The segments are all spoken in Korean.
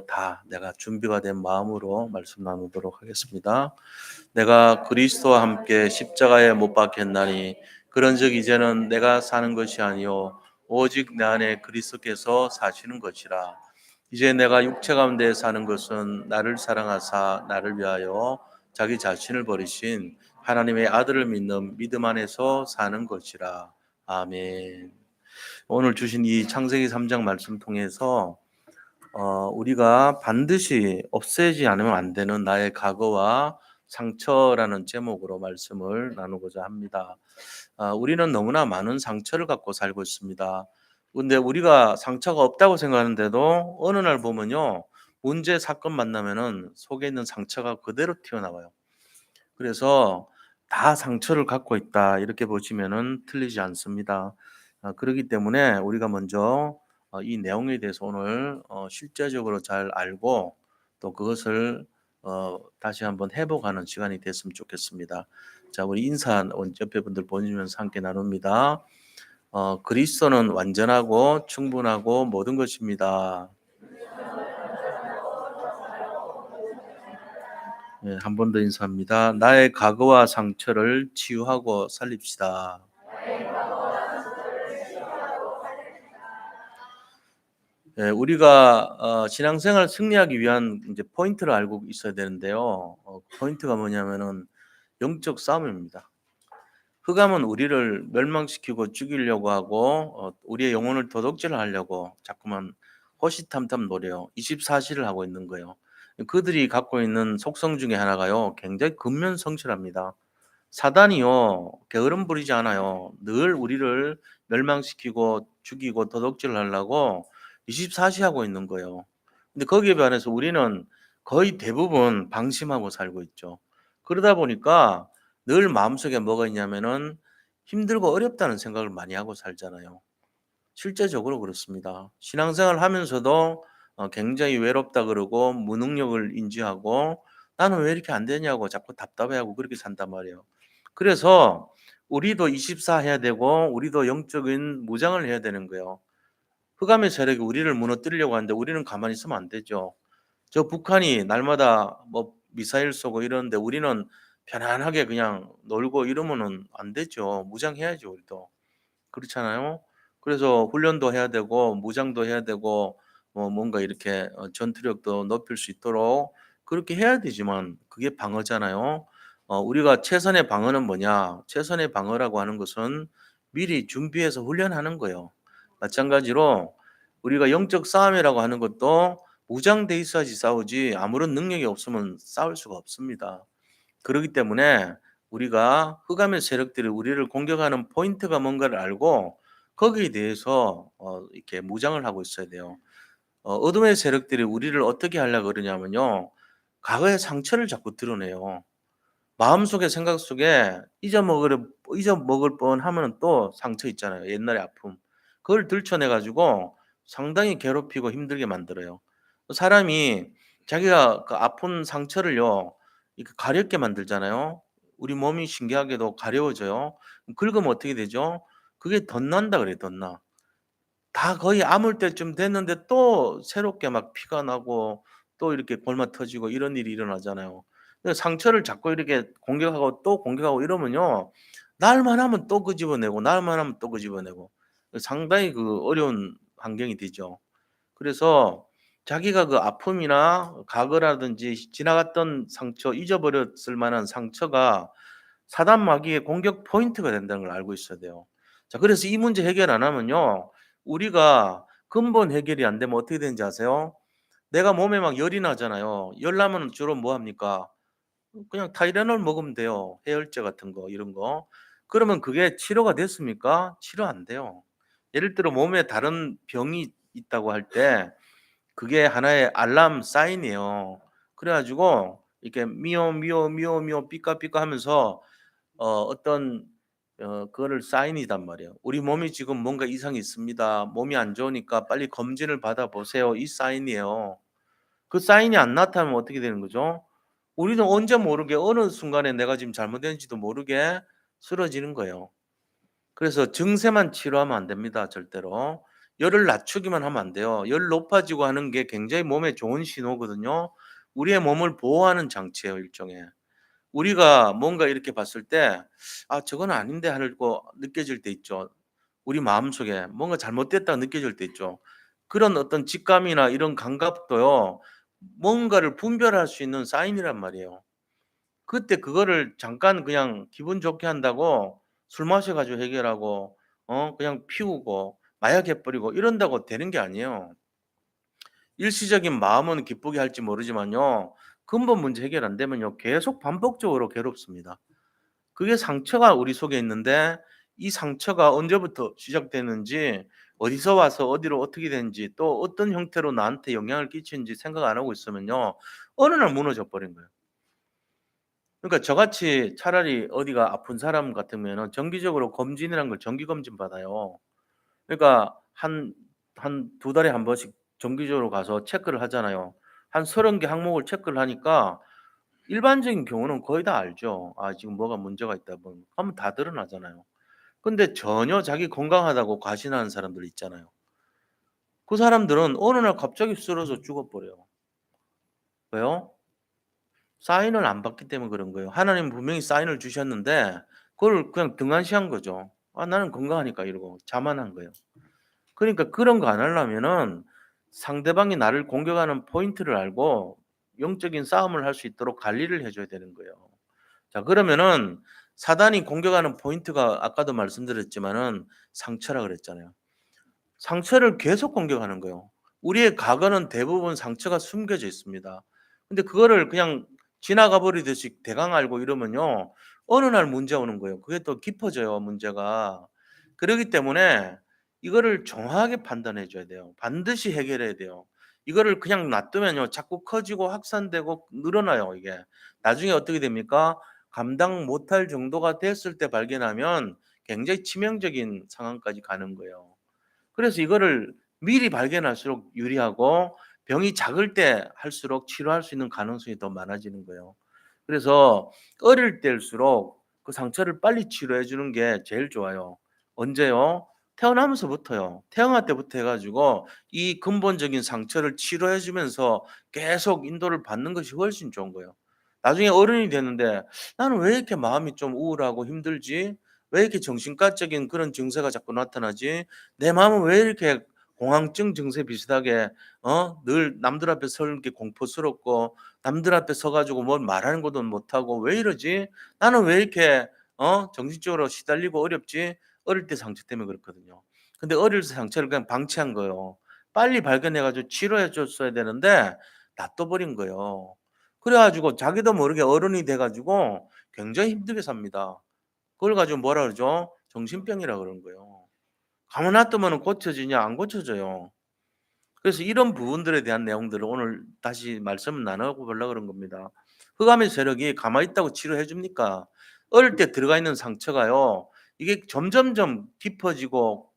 다 내가 준비가 된 마음으로 말씀 나누도록 하겠습니다. 내가 그리스도와 함께 십자가에 못 박혔나니 그런즉 이제는 내가 사는 것이 아니요 오직 내 안에 그리스도께서 사시는 것이라. 이제 내가 육체 가운데 사는 것은 나를 사랑하사 나를 위하여 자기 자신을 버리신 하나님의 아들을 믿는 믿음 안에서 사는 것이라. 아멘. 오늘 주신 이 창세기 3장 말씀 통해서 우리가 반드시 없애지 않으면 안 되는 나의 과거와 상처라는 제목으로 말씀을 나누고자 합니다. 우리는 너무나 많은 상처를 갖고 살고 있습니다. 근데 우리가 상처가 없다고 생각하는데도 어느 날 보면요, 문제 사건 만나면은 속에 있는 상처가 그대로 튀어나와요. 그래서 다 상처를 갖고 있다 이렇게 보시면은 틀리지 않습니다. 그렇기 때문에 우리가 먼저 이 내용에 대해서 오늘 실제적으로 잘 알고 또 그것을 다시 한번 회복하는 시간이 됐으면 좋겠습니다. 자, 우리 인사 옆에 분들 보시면서 함께 나눕니다. 그리스도는 완전하고 충분하고 모든 것입니다. 네, 한 번 더 인사합니다. 나의 과거와 상처를 치유하고 살립시다. 예, 우리가 신앙생활 승리하기 위한 이제 포인트를 알고 있어야 되는데요. 포인트가 뭐냐면은 영적 싸움입니다. 흑암은 우리를 멸망시키고 죽이려고 하고 우리의 영혼을 도둑질하려고 자꾸만 호시탐탐 노려요. 24시를 하고 있는 거예요. 그들이 갖고 있는 속성 중에 하나가요. 굉장히 근면성실합니다. 사단이요, 게으름 부리지 않아요. 늘 우리를 멸망시키고 죽이고 도둑질을 하려고 24시 하고 있는 거예요. 근데 거기에 반해서 우리는 거의 대부분 방심하고 살고 있죠. 그러다 보니까 늘 마음속에 뭐가 있냐면은 힘들고 어렵다는 생각을 많이 하고 살잖아요. 실제적으로 그렇습니다. 신앙생활 하면서도 굉장히 외롭다 그러고 무능력을 인지하고 나는 왜 이렇게 안 되냐고 자꾸 답답해하고 그렇게 산단 말이에요. 그래서 우리도 24 해야 되고 우리도 영적인 무장을 해야 되는 거예요. 흑암의 세력이 우리를 무너뜨리려고 하는데 우리는 가만히 있으면 안 되죠. 저 북한이 날마다 뭐 미사일 쏘고 이러는데 우리는 편안하게 그냥 놀고 이러면은 안 되죠. 무장해야죠, 우리도. 그렇잖아요. 그래서 훈련도 해야 되고 무장도 해야 되고 뭐 뭔가 이렇게 전투력도 높일 수 있도록 그렇게 해야 되지만 그게 방어잖아요. 우리가 최선의 방어는 뭐냐? 최선의 방어라고 하는 것은 미리 준비해서 훈련하는 거예요. 마찬가지로 우리가 영적 싸움이라고 하는 것도 무장돼 있어야지 싸우지 아무런 능력이 없으면 싸울 수가 없습니다. 그렇기 때문에 우리가 흑암의 세력들이 우리를 공격하는 포인트가 뭔가를 알고 거기에 대해서 이렇게 무장을 하고 있어야 돼요. 어둠의 세력들이 우리를 어떻게 하려고 그러냐면요. 과거의 상처를 자꾸 드러내요. 마음속에 생각 속에 잊어먹을 뻔하면 또 상처 있잖아요. 옛날의 아픔. 그걸 들춰내 가지고 상당히 괴롭히고 힘들게 만들어요. 사람이 자기가 그 아픈 상처를요. 이렇게 가렵게 만들잖아요. 우리 몸이 신기하게도 가려워져요. 긁으면 어떻게 되죠? 그게 덧난다 그래요, 덧나. 다 거의 아물 때쯤 됐는데 또 새롭게 막 피가 나고 또 이렇게 골마 터지고 이런 일이 일어나잖아요. 그 상처를 자꾸 이렇게 공격하고 또 공격하고 이러면요. 날만 하면 또 끄집어내고 날만 하면 또 끄집어내고 상당히 그 어려운 환경이 되죠. 그래서 자기가 그 아픔이나 과거라든지 지나갔던 상처, 잊어버렸을 만한 상처가 사단 마귀의 공격 포인트가 된다는 걸 알고 있어야 돼요. 자, 그래서 이 문제 해결 안 하면요. 우리가 근본 해결이 안 되면 어떻게 되는지 아세요? 내가 몸에 막 열이 나잖아요. 열 나면 주로 뭐 합니까? 그냥 타이레놀 먹으면 돼요. 해열제 같은 거 이런 거. 그러면 그게 치료가 됐습니까? 치료 안 돼요. 예를 들어 몸에 다른 병이 있다고 할 때 그게 하나의 알람 사인이에요. 그래 가지고 이렇게 미오, 미오, 미오, 미오 삐까삐까 하면서 어떤 그거를 사인이단 말이에요. "우리 몸이 지금 뭔가 이상이 있습니다. 몸이 안 좋으니까 빨리 검진을 받아 보세요." 이 사인이에요. 그 사인이 안 나타나면 어떻게 되는 거죠? 우리는 언제 모르게 어느 순간에 내가 지금 잘못된지도 모르게 쓰러지는 거예요. 그래서 증세만 치료하면 안 됩니다 절대로. 열을 낮추기만 하면 안 돼요. 열 높아지고 하는 게 굉장히 몸에 좋은 신호거든요. 우리의 몸을 보호하는 장치예요, 일종의. 우리가 뭔가 이렇게 봤을 때 '아 저건 아닌데.' 하고 느껴질 때 있죠. 우리 마음속에 뭔가 잘못됐다고 느껴질 때 있죠. 그런 어떤 직감이나 이런 감각도요. 뭔가를 분별할 수 있는 사인이란 말이에요. 그때 그거를 잠깐 그냥 기분 좋게 한다고 술 마셔 가지고 해결하고 그냥 피우고 마약해 버리고 이런다고 되는 게 아니에요. 일시적인 마음은 기쁘게 할지 모르지만요. 근본 문제 해결 안 되면요. 계속 반복적으로 괴롭습니다. 그게 상처가 우리 속에 있는데 이 상처가 언제부터 시작되는지 어디서 와서 어디로 어떻게 되는지 또 어떤 형태로 나한테 영향을 끼치는지 생각 안 하고 있으면요. 어느 날 무너져 버린 거예요. 그러니까 저같이 차라리 어디가 아픈 사람 같으면은 정기적으로 검진이라는 걸 정기 검진 받아요. 그러니까 한 두 달에 한 번씩 정기적으로 가서 체크를 하잖아요. 한 30개 항목을 체크를 하니까 일반적인 경우는 거의 다 알죠. '아 지금 뭐가 문제가 있다.' 뭐 하면 다 드러나잖아요. 근데 전혀 자기 건강하다고 과신하는 사람들 있잖아요. 그 사람들은 어느 날 갑자기 쓰러져 죽어 버려요. 왜요? 사인을 안 받기 때문에 그런 거예요. 하나님은 분명히 사인을 주셨는데 그걸 그냥 등한시한 거죠. '아 나는 건강하니까.' 이러고 자만한 거예요. 그러니까 그런 거 안 하려면은 상대방이 나를 공격하는 포인트를 알고 영적인 싸움을 할 수 있도록 관리를 해 줘야 되는 거예요. 자 그러면은 사단이 공격하는 포인트가 아까도 말씀드렸지만은 상처라 그랬잖아요. 상처를 계속 공격하는 거예요. 우리의 과거는 대부분 상처가 숨겨져 있습니다. 근데 그거를 그냥 지나가 버리듯이 대강 알고 이러면요. 어느 날 문제 오는 거예요. 그게 또 깊어져요, 문제가. 그러기 때문에 이거를 정확하게 판단해 줘야 돼요. 반드시 해결해야 돼요. 이거를 그냥 놔두면요. 자꾸 커지고 확산되고 늘어나요, 이게. 나중에 어떻게 됩니까? 감당 못할 정도가 됐을 때 발견하면 굉장히 치명적인 상황까지 가는 거예요. 그래서 이거를 미리 발견할수록 유리하고 병이 작을 때 할수록 치료할 수 있는 가능성이 더 많아지는 거예요. 그래서 어릴 때일수록 그 상처를 빨리 치료해 주는 게 제일 좋아요. 언제요? 태어나면서부터요. 태어날 때부터 해 가지고 이 근본적인 상처를 치료해 주면서 계속 인도를 받는 것이 훨씬 좋은 거예요. 나중에 어른이 되는데 '나는 왜 이렇게 마음이 좀 우울하고 힘들지? 왜 이렇게 정신과적인 그런 증세가 자꾸 나타나지? 내 마음은 왜 이렇게 공황증 증세 비슷하게 늘 남들 앞에 서는 게 공포스럽고 남들 앞에 서 가지고 뭘 말하는 것도 못하고 '왜 이러지? 나는 왜 이렇게 정신적으로 시달리고 어렵지?' 어릴 때 상처 때문에 그렇거든요. 근데 어릴 때 상처를 그냥 방치한 거예요. 빨리 발견해 가지고 치료해 줬어야 되는데 놔둬 버린 거예요. 그래 가지고 자기도 모르게 어른이 돼 가지고 굉장히 힘들게 삽니다. 그걸 가지고 뭐라 그러죠? 정신병이라 그러는 거예요. 가만 놔두면은 고쳐지냐? 안 고쳐져요. 그래서 이런 부분들에 대한 내용들을 오늘 다시 말씀을 나눠 보려고 그런 겁니다. 흑암의 세력이 가만히 있다고 치료해 줍니까? 어릴 때 들어가 있는 상처가요. 이게 점점점 깊어지고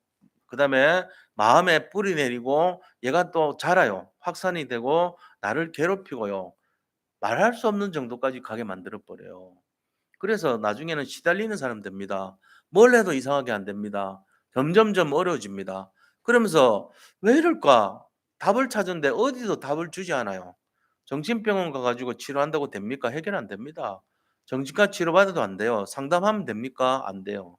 그다음에 마음에 뿌리 내리고 얘가 또 자라요. 확산이 되고 나를 괴롭히고요. 말할 수 없는 정도까지 가게 만들어 버려요. 그래서 나중에는 시달리는 사람 됩니다. 뭘 해도 이상하게 안 됩니다. 점점점 어려워집니다. 그러면서 '왜 이럴까?' 답을 찾은데 어디도 답을 주지 않아요. 정신병원 가 가지고 치료한다고 됩니까? 해결 안 됩니다. 정신과 치료받아도 안 돼요. 상담하면 됩니까? 안 돼요.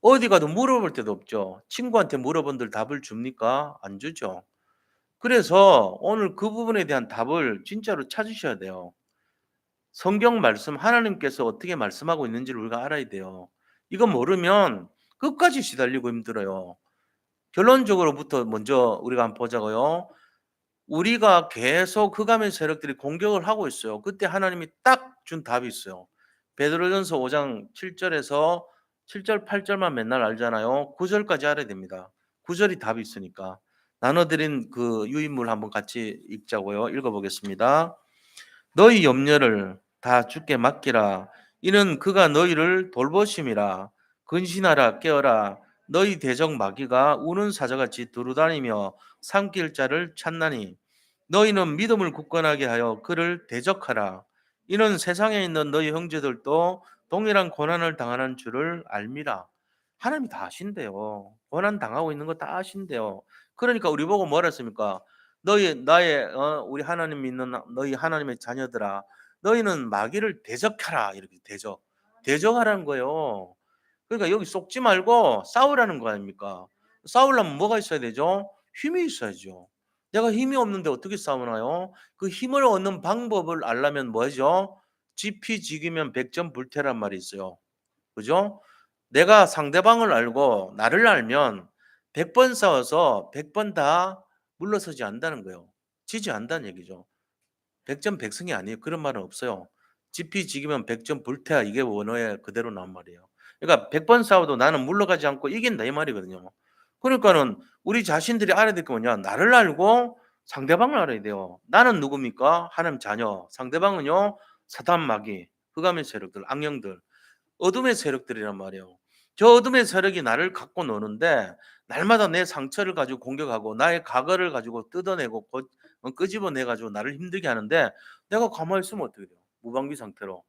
어디 가도 물어볼 데도 없죠. 친구한테 물어본들 답을 줍니까? 안 주죠. 그래서 오늘 그 부분에 대한 답을 진짜로 찾으셔야 돼요. 성경 말씀 하나님께서 어떻게 말씀하고 있는지를 우리가 알아야 돼요. 이거 모르면 끝까지 시달리고 힘들어요. 결론적으로부터 먼저 우리가 한번 보자고요. 우리가 계속 흑암의 세력들이 공격을 하고 있어요. 그때 하나님이 딱 준 답이 있어요. 베드로전서 5장 7 절에서 7절 8 절만 맨날 알잖아요. 9 절까지 알아야 됩니다. 9 절이 답이 있으니까. 나눠 드린 그 유인물 한번 같이 읽자고요. 읽어 보겠습니다. 너희 염려를 다 주께 맡기라. 이는 그가 너희를 돌보심이라. 근신하라 깨어라. 너희 대적 마귀가 우는 사자같이 두루다니며 삼킬 자를 찾나니 너희는 믿음을 굳건하게 하여 그를 대적하라. 이는 세상에 있는 너희 형제들도 동일한 고난을 당하는 줄을 알미라. 하나님이 다 아신대요. 고난 당하고 있는 거 다 아신대요. 그러니까 우리 보고 뭐라 했습니까? "너희 나의 우리 하나님 믿는 너희 하나님의 자녀들아 너희는 마귀를 대적하라." 이렇게 대적하라는 거예요. 그러니까 여기 속지 말고 싸우라는 거 아닙니까? 싸우려면 뭐가 있어야 되죠? 힘이 있어야죠. 내가 힘이 없는데 어떻게 싸우나요? 그 힘을 얻는 방법을 알려면 뭐죠? 지피지기면 백전불태란 말이 있어요. 그죠? 내가 상대방을 알고 나를 알면 100번 싸워서 100번 다 물러서지 않는다는 거예요. 지지 않는다는 얘기죠. 백전백승이 아니에요. 그런 말은 없어요. 지피지기면 백전불태야 이게 원어에 그대로 나온 말이에요. 그러니까 100번 싸워도 나는 물러가지 않고 이긴다 이 말이거든요. 그러니까는 우리 자신들이 알아야 될 게 뭐냐? 나를 알고 상대방을 알아야 돼요. 나는 누굽니까? 하나님 자녀. 상대방은요. 사단 마귀, 흑암의 세력들, 악령들. 어둠의 세력들이란 말이에요. 저 어둠의 세력이 나를 갖고 노는데 날마다 내 상처를 가지고 공격하고 나의 과거를 가지고 뜯어내고 끄집어내 가지고 나를 힘들게 하는데 내가 가만히 있으면 어떻게 돼요? 무방비 상태로.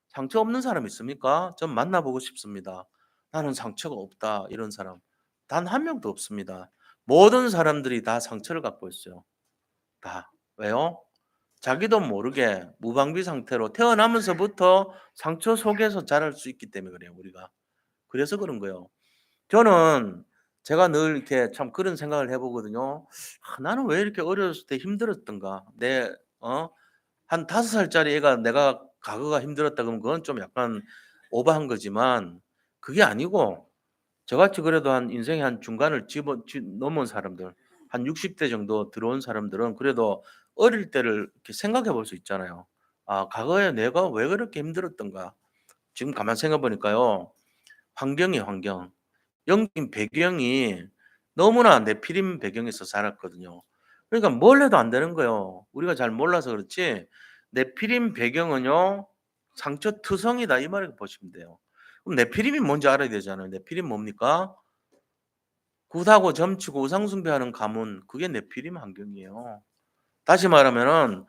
상처 없는 사람 있습니까? 전 만나보고 싶습니다. 나는 상처가 없다 이런 사람 단 한 명도 없습니다. 모든 사람들이 다 상처를 갖고 있어요. 다. 왜요? 자기도 모르게 무방비 상태로 태어나면서부터 상처 속에서 자랄 수 있기 때문에 그래요, 우리가. 그래서 그런 거예요. 저는 제가 늘 이렇게 참 그런 생각을 해 보거든요. '나는 왜 이렇게 어렸을 때 힘들었던가.' 내 한 5살짜리 애가 내가 과거가 힘들었다 그러면 그건 좀 약간 오버한 거지만 그게 아니고 저같이 그래도 한 인생의 한 중간을 집어 넘은 사람들 한 60대 정도 들어온 사람들은 그래도 어릴 때를 이렇게 생각해 볼 수 있잖아요. '아 과거에 내가 왜 그렇게 힘들었던가.' 지금 가만 생각해 보니까요. 환경이에요 환경. 영적인 배경이 너무나 네피림 배경에서 자랐거든요. 그러니까 뭘 해도 안 되는 거예요. 우리가 잘 몰라서 그렇지 네피림 배경은요 상처투성이다 이 말을 보시면 돼요. 그럼 네피림이 뭔지 알아야 되잖아요. 네피림 뭡니까? 굿하고 점치고 우상숭배하는 가문 그게 네피림 환경이에요. 다시 말하면은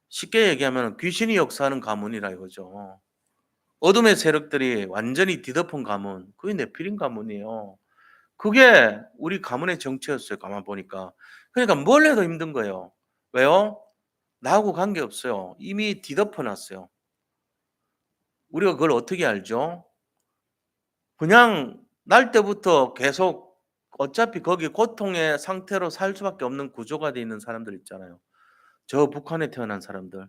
쉽게 얘기하면 귀신이 역사하는 가문이라 이거죠. 어둠의 세력들이 완전히 뒤덮은 가문 그게 네피림 가문이에요. 그게 우리 가문의 정체였어요 가만 보니까. 그러니까 뭘 해도 힘든 거예요. 왜요? 나하고 관계없어요. 이미 뒤덮어 놨어요. 우리가 그걸 어떻게 알죠? 그냥 날 때부터 계속 어차피 거기 고통의 상태로 살 수밖에 없는 구조가 돼 있는 사람들 있잖아요. 저 북한에 태어난 사람들.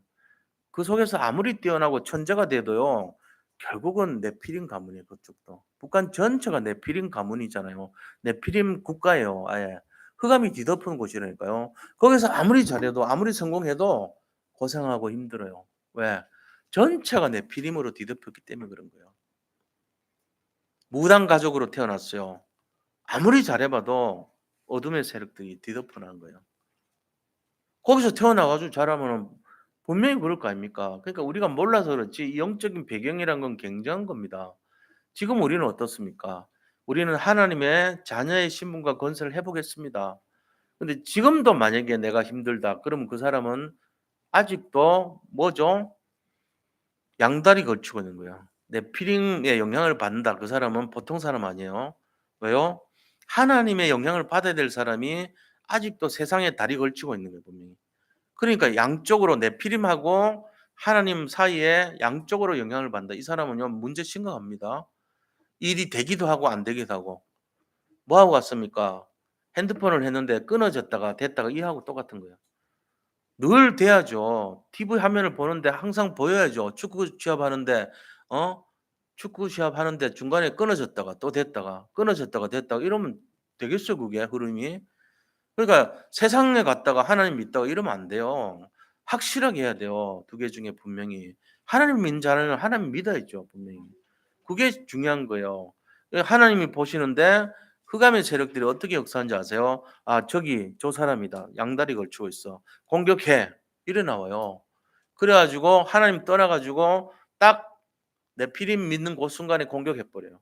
그 속에서 아무리 뛰어나고 천재가 돼도요. 결국은 네피림 가문이에요 그쪽도. 북한 전체가 네피림 가문이잖아요. 네피림 국가예요 아예. 흑암이 뒤덮은 곳이라니까요. 거기서 아무리 잘해도 아무리 성공해도 고생하고 힘들어요. 왜? 전체가 네피림으로 뒤덮였기 때문에 그런 거예요. 무당 가족으로 태어났어요. 아무리 잘해 봐도 어둠의 세력들이 뒤덮어 놓은 거예요. 거기서 태어나 가지고 자라면은 분명히 그럴 거 아닙니까? 그러니까 우리가 몰라서 그렇지 이 영적인 배경이란 건 굉장한 겁니다. 지금 우리는 어떻습니까? 우리는 하나님의 자녀의 신분과 건설을 해 보겠습니다. 근데 지금도 만약에 내가 힘들다 그러면 그 사람은 아직도 뭐죠? 양다리 걸치고 있는 거예요. 네피림의 영향을 받는다. 그 사람은 보통 사람 아니에요. 왜요? 하나님의 영향을 받아야 될 사람이 아직도 세상에 다리 걸치고 있는 거예요, 분명히. 그러니까 양쪽으로 네피림하고 하나님 사이에 양쪽으로 영향을 받는다. 이 사람은요, 문제 심각합니다. 일이 되기도 하고 안 되기도 하고. 뭐 하고 갔습니까? 핸드폰을 했는데 끊어졌다가 됐다가 이하고 똑같은 거예요. 늘 돼야죠. TV 화면을 보는데 항상 보여야죠. 축구 시합하는데 어 축구 시합하는데 중간에 끊어졌다가 또 됐다가 끊어졌다가 됐다가 이러면 되겠어요 그게 흐름이? 그러니까 세상에 갔다가 하나님 믿다가 이러면 안 돼요. 확실하게 해야 돼요. 두 개 중에 분명히. 하나님 믿는 자는 하나님 믿어야죠 분명히. 그게 중요한 거예요. 하나님이 보시는데 흑암의 세력들이 어떻게 역사하는지 아세요? '아 저기 저 사람이다. 양다리 걸치고 있어. 공격해.' 이래 나와요. 그래 가지고 하나님 떠나 가지고 딱 네피림 믿는 그 순간에 공격해 버려요.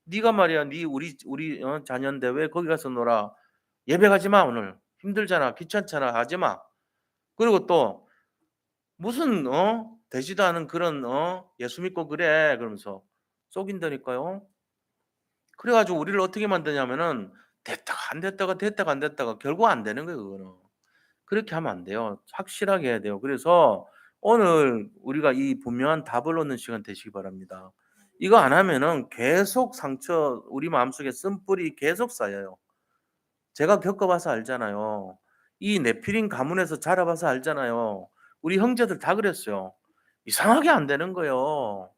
"네가 말이야 네 우리 자녀인데 왜 거기 가서 놀아? 예배 가지 마 오늘. 힘들잖아. 귀찮잖아. 하지 마." 그리고 또 무슨 되지도 않은 그런 "예수 믿고 그래." 그러면서 속인다니까요. 그래 가지고 우리를 어떻게 만드냐면은 됐다가 안 됐다가 됐다가 안 됐다가 결국 안 되는 거예요 그거는. 그렇게 하면 안 돼요. 확실하게 해야 돼요. 그래서 오늘 우리가 이 분명한 답을 얻는 시간 되시기 바랍니다. 이거 안 하면은 계속 상처 우리 마음속에 쓴뿌리 계속 쌓여요. 제가 겪어 봐서 알잖아요. 이 네피림 가문에서 자라 봐서 알잖아요. 우리 형제들 다 그랬어요. 이상하게 안 되는 거예요.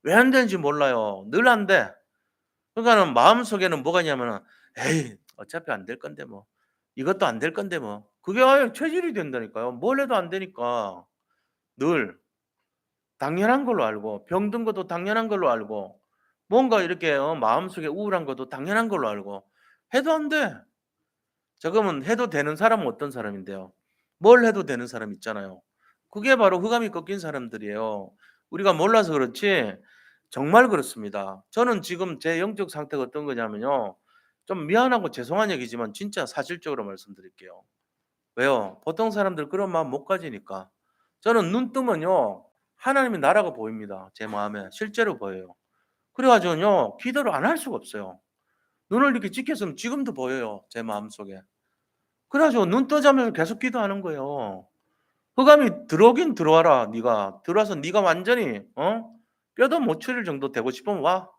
왜 안 되는지 몰라요. 늘 안 돼. 그러니까는 마음속에는 뭐가 있냐면은 '에이 어차피 안 될 건데 뭐. 이것도 안 될 건데 뭐.' 그게 아예 체질이 된다니까요. 뭘 해도 안 되니까. 늘 당연한 걸로 알고 병든 것도 당연한 걸로 알고 뭔가 이렇게 마음속에 우울한 것도 당연한 걸로 알고 해도 안 돼. 자 그러면 해도 되는 사람은 어떤 사람인데요? 뭘 해도 되는 사람 있잖아요. 그게 바로 흑암이 꺾인 사람들이에요. 우리가 몰라서 그렇지 정말 그렇습니다. 저는 지금 제 영적 상태가 어떤 거냐면요. 좀 미안하고 죄송한 얘기지만 진짜 사실적으로 말씀드릴게요. 왜요? 보통 사람들 그런 마음 못 가지니까. 저는 눈 뜨면요. 하나님의 나라가 보입니다. 제 마음에. 실제로 보여요. 그래 가지고요. 기도를 안 할 수가 없어요. 눈을 이렇게 찍혔으면 지금도 보여요. 제 마음속에. 그래 가지고 눈 뜨자마자 계속 기도하는 거예요. 흑암이 들어오긴 들어와라 네가. 들어와서 네가 완전히 뼈도 못 추릴 정도 되고 싶으면 와.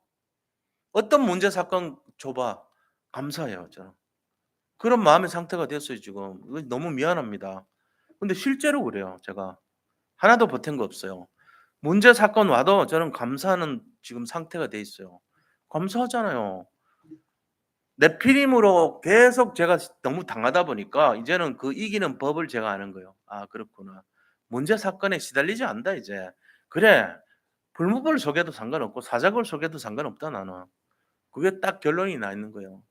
어떤 문제 사건 줘 봐. 감사해요 저는. 그런 마음의 상태가 됐어요 지금. 이거 너무 미안합니다. 근데 실제로 그래요 제가. 하나도 보탠 거 없어요. 문제 사건 와도 저는 감사하는 지금 상태가 돼 있어요. 감사하잖아요. 내피림으로 계속 제가 너무 당하다 보니까 이제는 그 이기는 법을 제가 아는 거예요. '아 그렇구나. 문제 사건에 시달리지 않는다 이제. 그래 불법을 속여도 상관없고 사자굴 속여도 상관없다 나는.' 그게 딱 결론이 나 있는 거예요.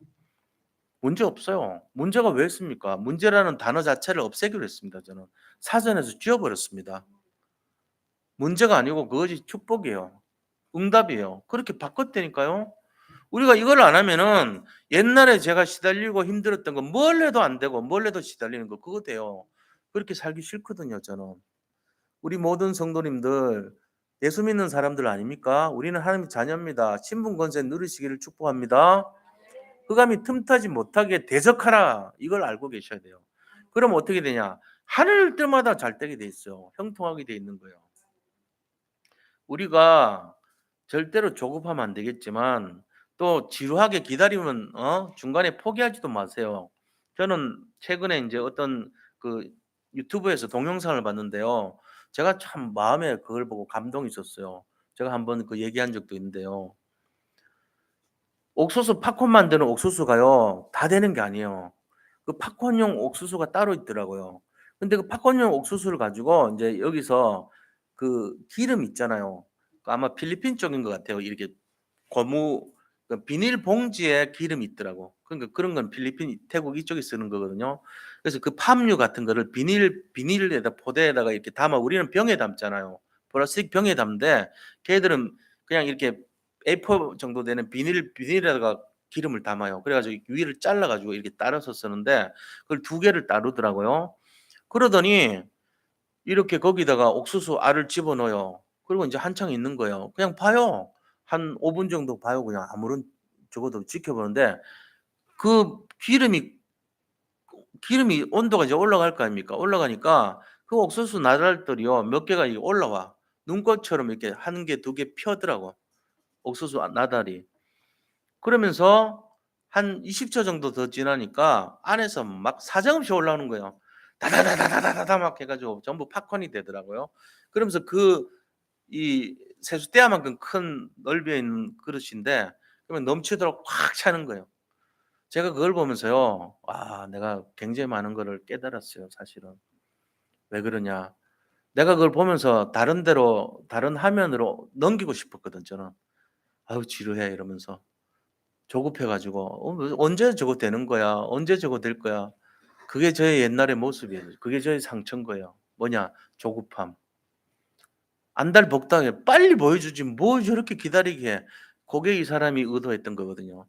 문제 없어요. 문제가 왜 있습니까? 문제라는 단어 자체를 없애기로 했습니다 저는. 사전에서 지워 버렸습니다. 문제가 아니고 그것이 축복이에요. 응답이에요. 그렇게 바꿨다니까요. 우리가 이걸 안 하면은 옛날에 제가 시달리고 힘들었던 거 뭘 해도 안 되고 뭘 해도 시달리는 거 그거 돼요. 그렇게 살기 싫거든요 저는. 우리 모든 성도님들 예수 믿는 사람들 아닙니까? 우리는 하나님의 자녀입니다. 신분 권세 누리시기를 축복합니다. 흑암이 틈타지 못하게 대적하라. 이걸 알고 계셔야 돼요. 그럼 어떻게 되냐? 하늘 때마다 잘 되게 돼 있어요. 형통하게 돼 있는 거예요. 우리가 절대로 조급하면 안 되겠지만 또 지루하게 기다리면 중간에 포기하지도 마세요. 저는 최근에 인제 어떤 그 유튜브에서 동영상을 봤는데요. 제가 참 마음에 그걸 보고 감동이 있었어요. 제가 한번 그 얘기한 적도 있는데요. 옥수수 팝콘 만드는 옥수수가요 다 되는 게 아니에요. 그 팝콘용 옥수수가 따로 있더라고요. 근데 그 팝콘용 옥수수를 가지고 인제 여기서 그 기름 있잖아요. 그 아마 필리핀 쪽인 것 같아요. 이렇게 고무 그 비닐 봉지에 기름이 있더라고. 그러니까 그런 건 필리핀, 태국 이쪽에 쓰는 거거든요. 그래서 그 팜유 같은 거를 비닐에다 포대에다가 이렇게 담아 우리는 병에 담잖아요. 플라스틱 병에 담는데 걔들은 그냥 이렇게 A4 정도 되는 비닐에다가 기름을 담아요. 그래 가지고 위를 잘라 가지고 이렇게 따라서 쓰는데 그걸 두 개를 따르더라고요. 그러더니 이렇게 거기다가 옥수수 알을 집어넣어요. 그리고 인제 한창 있는 거예요. 그냥 봐요. 한 5분 정도 봐요 그냥 아무런 적어도 지켜보는데 그 기름이 온도가 이제 올라갈 거 아닙니까? 올라가니까 그 옥수수 나달들이요 몇 개가 이게 올라와. 눈꽃처럼 이렇게 한 개, 두 개 펴더라고 옥수수 나달이. 그러면서 한 20초 정도 더 지나니까 안에서 막 사정없이 올라오는 거예요. 다다다다다다다 막 해 가지고 전부 팝콘이 되더라고요. 그러면서 이 세숫대야만큼 큰 넓이에 있는 그릇인데 그러면 넘치도록 꽉 차는 거예요. 제가 그걸 보면서요. 내가 굉장히 많은 거를 깨달았어요 사실은. 왜 그러냐. 내가 그걸 보면서 다른 화면으로 넘기고 싶었거든 저는. '아유 지루해.' 이러면서. 조급해 가지고 왜 언제 저거 되는 거야? 언제 저거 될 거야?' 그게 저의 옛날의 모습이에요. 그게 저의 상처인 거예요. 뭐냐? 조급함. 안달복달해. 빨리 보여주지 뭘 저렇게 기다리게 해. 그게 이 사람이 의도했던 거거든요.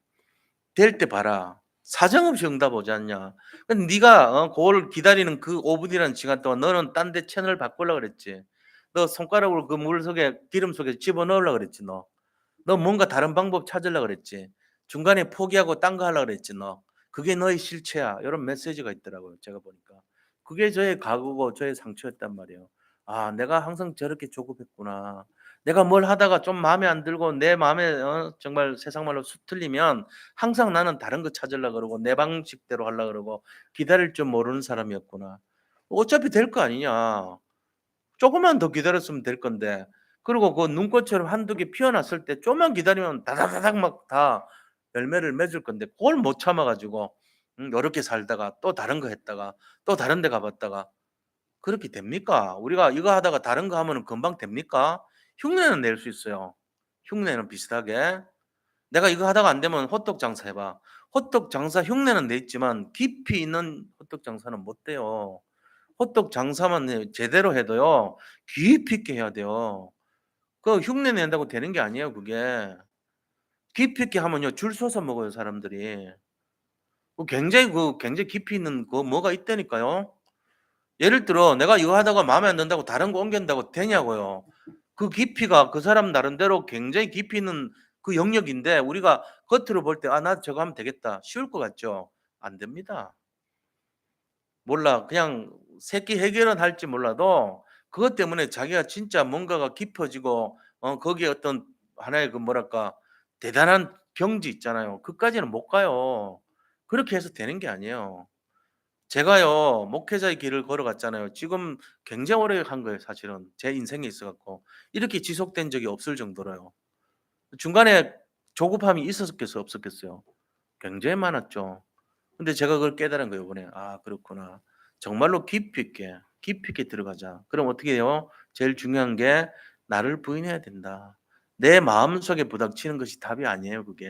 "될 때 봐라. 사정없이 응답 오지 않냐. 근데 네가 그거를 기다리는 그 5 분이라는 시간 동안 너는 딴 데 채널 바꾸려고 그랬지. 너 손가락으로 그 물 속에 기름 속에 집어넣으려고 그랬지 너. 너 뭔가 다른 방법 찾으려고 그랬지. 중간에 포기하고 딴 거 하려고 그랬지 너. 그게 너의 실체야." 이런 메시지가 있더라고요 제가 보니까. 그게 저의 가구고 저의 상처였단 말이에요. '아 내가 항상 저렇게 조급했구나. 내가 뭘 하다가 좀 마음에 안 들고 내 마음에 정말 세상 말로 수 틀리면 항상 나는 다른 거 찾으려 그러고 내 방식대로 하려 그러고 기다릴 줄 모르는 사람이었구나. 어차피 될 거 아니냐. 조금만 더 기다렸으면 될 건데. 그리고 그 눈꽃처럼 한두 개 피어났을 때 좀만 기다리면 다다다닥 막 다 열매를 맺을 건데 그걸 못 참아 가지고 요렇게 살다가 또 다른 거 했다가 또 다른 데 가 봤다가 그렇게 됩니까? 우리가 이거 하다가 다른 거 하면은 금방 됩니까? 흉내는 낼 수 있어요. 흉내는 비슷하게. 내가 이거 하다가 안 되면 호떡 장사 해 봐. 호떡 장사 흉내는 냈지만 깊이 있는 호떡 장사는 못 돼요. 호떡 장사만 제대로 해도요. 깊이 있게 해야 돼요. 그 흉내 낸다고 되는 게 아니에요 그게. 깊이 있게 하면요 줄 서서 먹어요 사람들이. 굉장히 깊이 있는 그 뭐가 있다니까요. 예를 들어 내가 이거 하다가 마음에 안 든다고 다른 거 옮긴다고 되냐고요. 그 깊이가 그 사람 나름대로 굉장히 깊이 있는 그 영역인데 우리가 겉으로 볼 때 '아 나 저거 하면 되겠다.' 쉬울 것 같죠? 안 됩니다. 몰라. 그냥 새끼 해결은 할지 몰라도 그것 때문에 자기가 진짜 뭔가가 깊어지고 거기에 어떤 하나의 그 뭐랄까 대단한 경지 있잖아요. 그까지는 못 가요. 그렇게 해서 되는 게 아니에요. 제가요 목회자의 길을 걸어갔잖아요. 지금 굉장히 오래 한 거예요 사실은. 제 인생에 있어 갖고. 이렇게 지속된 적이 없을 정도로요. 중간에 조급함이 있었겠어요 없었겠어요? 굉장히 많았죠. 근데 제가 그걸 깨달은 거예요 이번에. '아 그렇구나. 정말로 깊이 있게 들어가자.' 그럼 어떻게 해요? 제일 중요한 게 나를 부인해야 된다. 내 마음속에 부닥치는 것이 답이 아니에요 그게.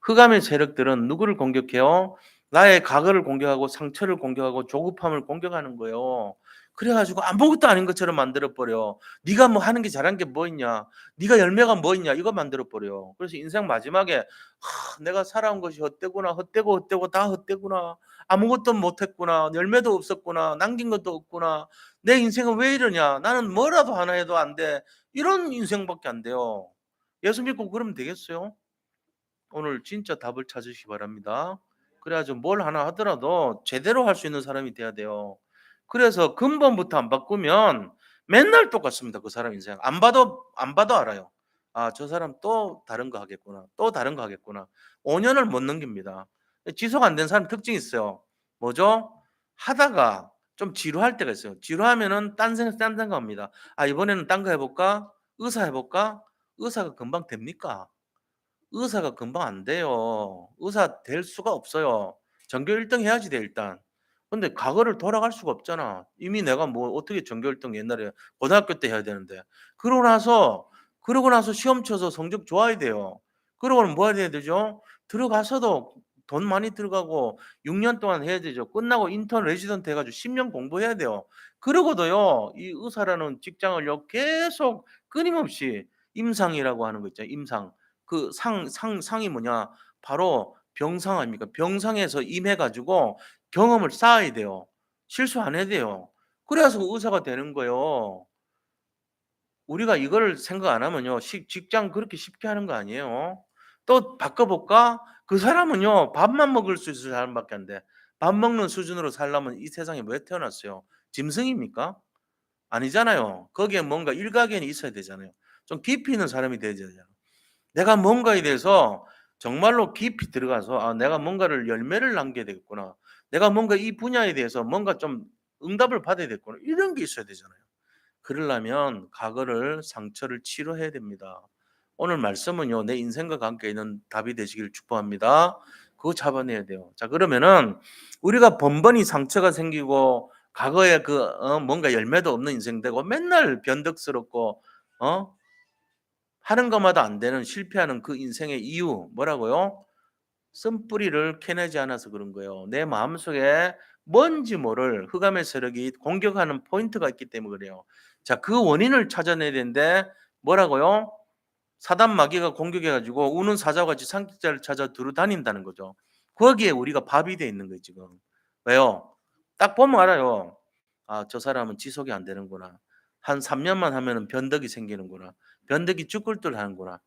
흑암의 세력들은 누구를 공격해요? 나의 과거를 공격하고 상처를 공격하고 조급함을 공격하는 거예요. 그래 가지고 아무것도 아닌 것처럼 만들어 버려. "네가 뭐 하는 게 잘한 게 뭐 있냐? 네가 열매가 뭐 있냐?" 이거 만들어 버려요. 그래서 인생 마지막에 '내가 살아온 것이 헛되구나. 헛되고, 헛되고 다 헛되구나. 아무것도 못 했구나. 열매도 없었구나. 남긴 것도 없구나. 내 인생은 왜 이러냐? 나는 뭐라도 하나 해도 안 돼.' 이런 인생밖에 안 돼요. 예수 믿고 그러면 되겠어요? 오늘 진짜 답을 찾으시기 바랍니다. 그래 가지고 뭘 하나 하더라도 제대로 할 수 있는 사람이 돼야 돼요. 그래서 근본부터 안 바꾸면 맨날 똑같습니다, 그 사람 인생. 안 봐도 알아요. '아 저 사람 또 다른 거 하겠구나. 또 다른 거 하겠구나.' 5 년을 못 넘깁니다. 지속 안 된 사람 특징이 있어요. 뭐죠? 하다가 좀 지루할 때가 있어요. 지루하면은 딴 생각합니다. '아 이번에는 딴 거 해 볼까? 의사 해 볼까?' 의사가 금방 됩니까? 의사가 금방 안 돼요. 의사 될 수가 없어요. 전교 1등 해야지 돼 일단. 근데 과거를 돌아갈 수가 없잖아. 이미 내가 뭐 어떻게 전교 1등 옛날에 고등학교 때 해야 되는데. 그러고 나서 시험 쳐서 성적 좋아야 돼요. 그러고는 뭐 해야 되죠? 들어가서도 돈 많이 들어가고 6년 동안 해야 되죠. 끝나고 인턴 레지던트 해 가지고 10년 공부해야 돼요. 그러고도요 이 의사라는 직장을요 계속 끊임없이 임상이라고 하는 거 있잖아요 임상. 그 상이 뭐냐 바로 병상 아닙니까? 병상에서 임해 가지고 경험을 쌓아야 돼요. 실수 안 해야 돼요. 그래서 의사가 되는 거예요. 우리가 이거를 생각 안 하면요. 직장 그렇게 쉽게 하는 거 아니에요. 또 바꿔 볼까? 그 사람은요. 밥만 먹을 수 있을 사람밖에 안 돼. 밥 먹는 수준으로 살려면 이 세상에 왜 태어났어요? 짐승입니까? 아니잖아요. 거기에 뭔가 일가견이 있어야 되잖아요. 좀 깊이 있는 사람이 돼야 되잖아요. 내가 뭔가에 대해서 정말로 깊이 들어가서 '아 내가 뭔가를 열매를 남겨야 되겠구나. 내가 뭔가 이 분야에 대해서 뭔가 좀 응답을 받아야 되겠구나.' 이런 게 있어야 되잖아요. 그러려면 과거를 상처를 치료해야 됩니다. 오늘 말씀은요. 내 인생과 관계 있는 답이 되시기를 축복합니다. 그거 잡아내야 돼요. 자 그러면은 우리가 번번이 상처가 생기고 과거에 뭔가 열매도 없는 인생 되고 맨날 변덕스럽고 어 하는 것마다 안 되는 실패하는 그 인생의 이유 뭐라고요? 쓴뿌리를 캐내지 않아서 그런 거예요. 내 마음속에 뭔지 모를 흑암의 세력이 공격하는 포인트가 있기 때문에 그래요. 자, 그 원인을 찾아내야 되는데 뭐라고요? 사단 마귀가 공격해 가지고 우는 사자와 같이 산기자를 찾아 두루 다닌다는 거죠. 거기에 우리가 밥이 돼 있는 거예요, 지금. 왜요? 딱 보면 알아요. '아 저 사람은 지속이 안 되는구나. 한 3 년만 하면은 변덕이 생기는구나. 변덕이 쭈글쭈글하는구나.'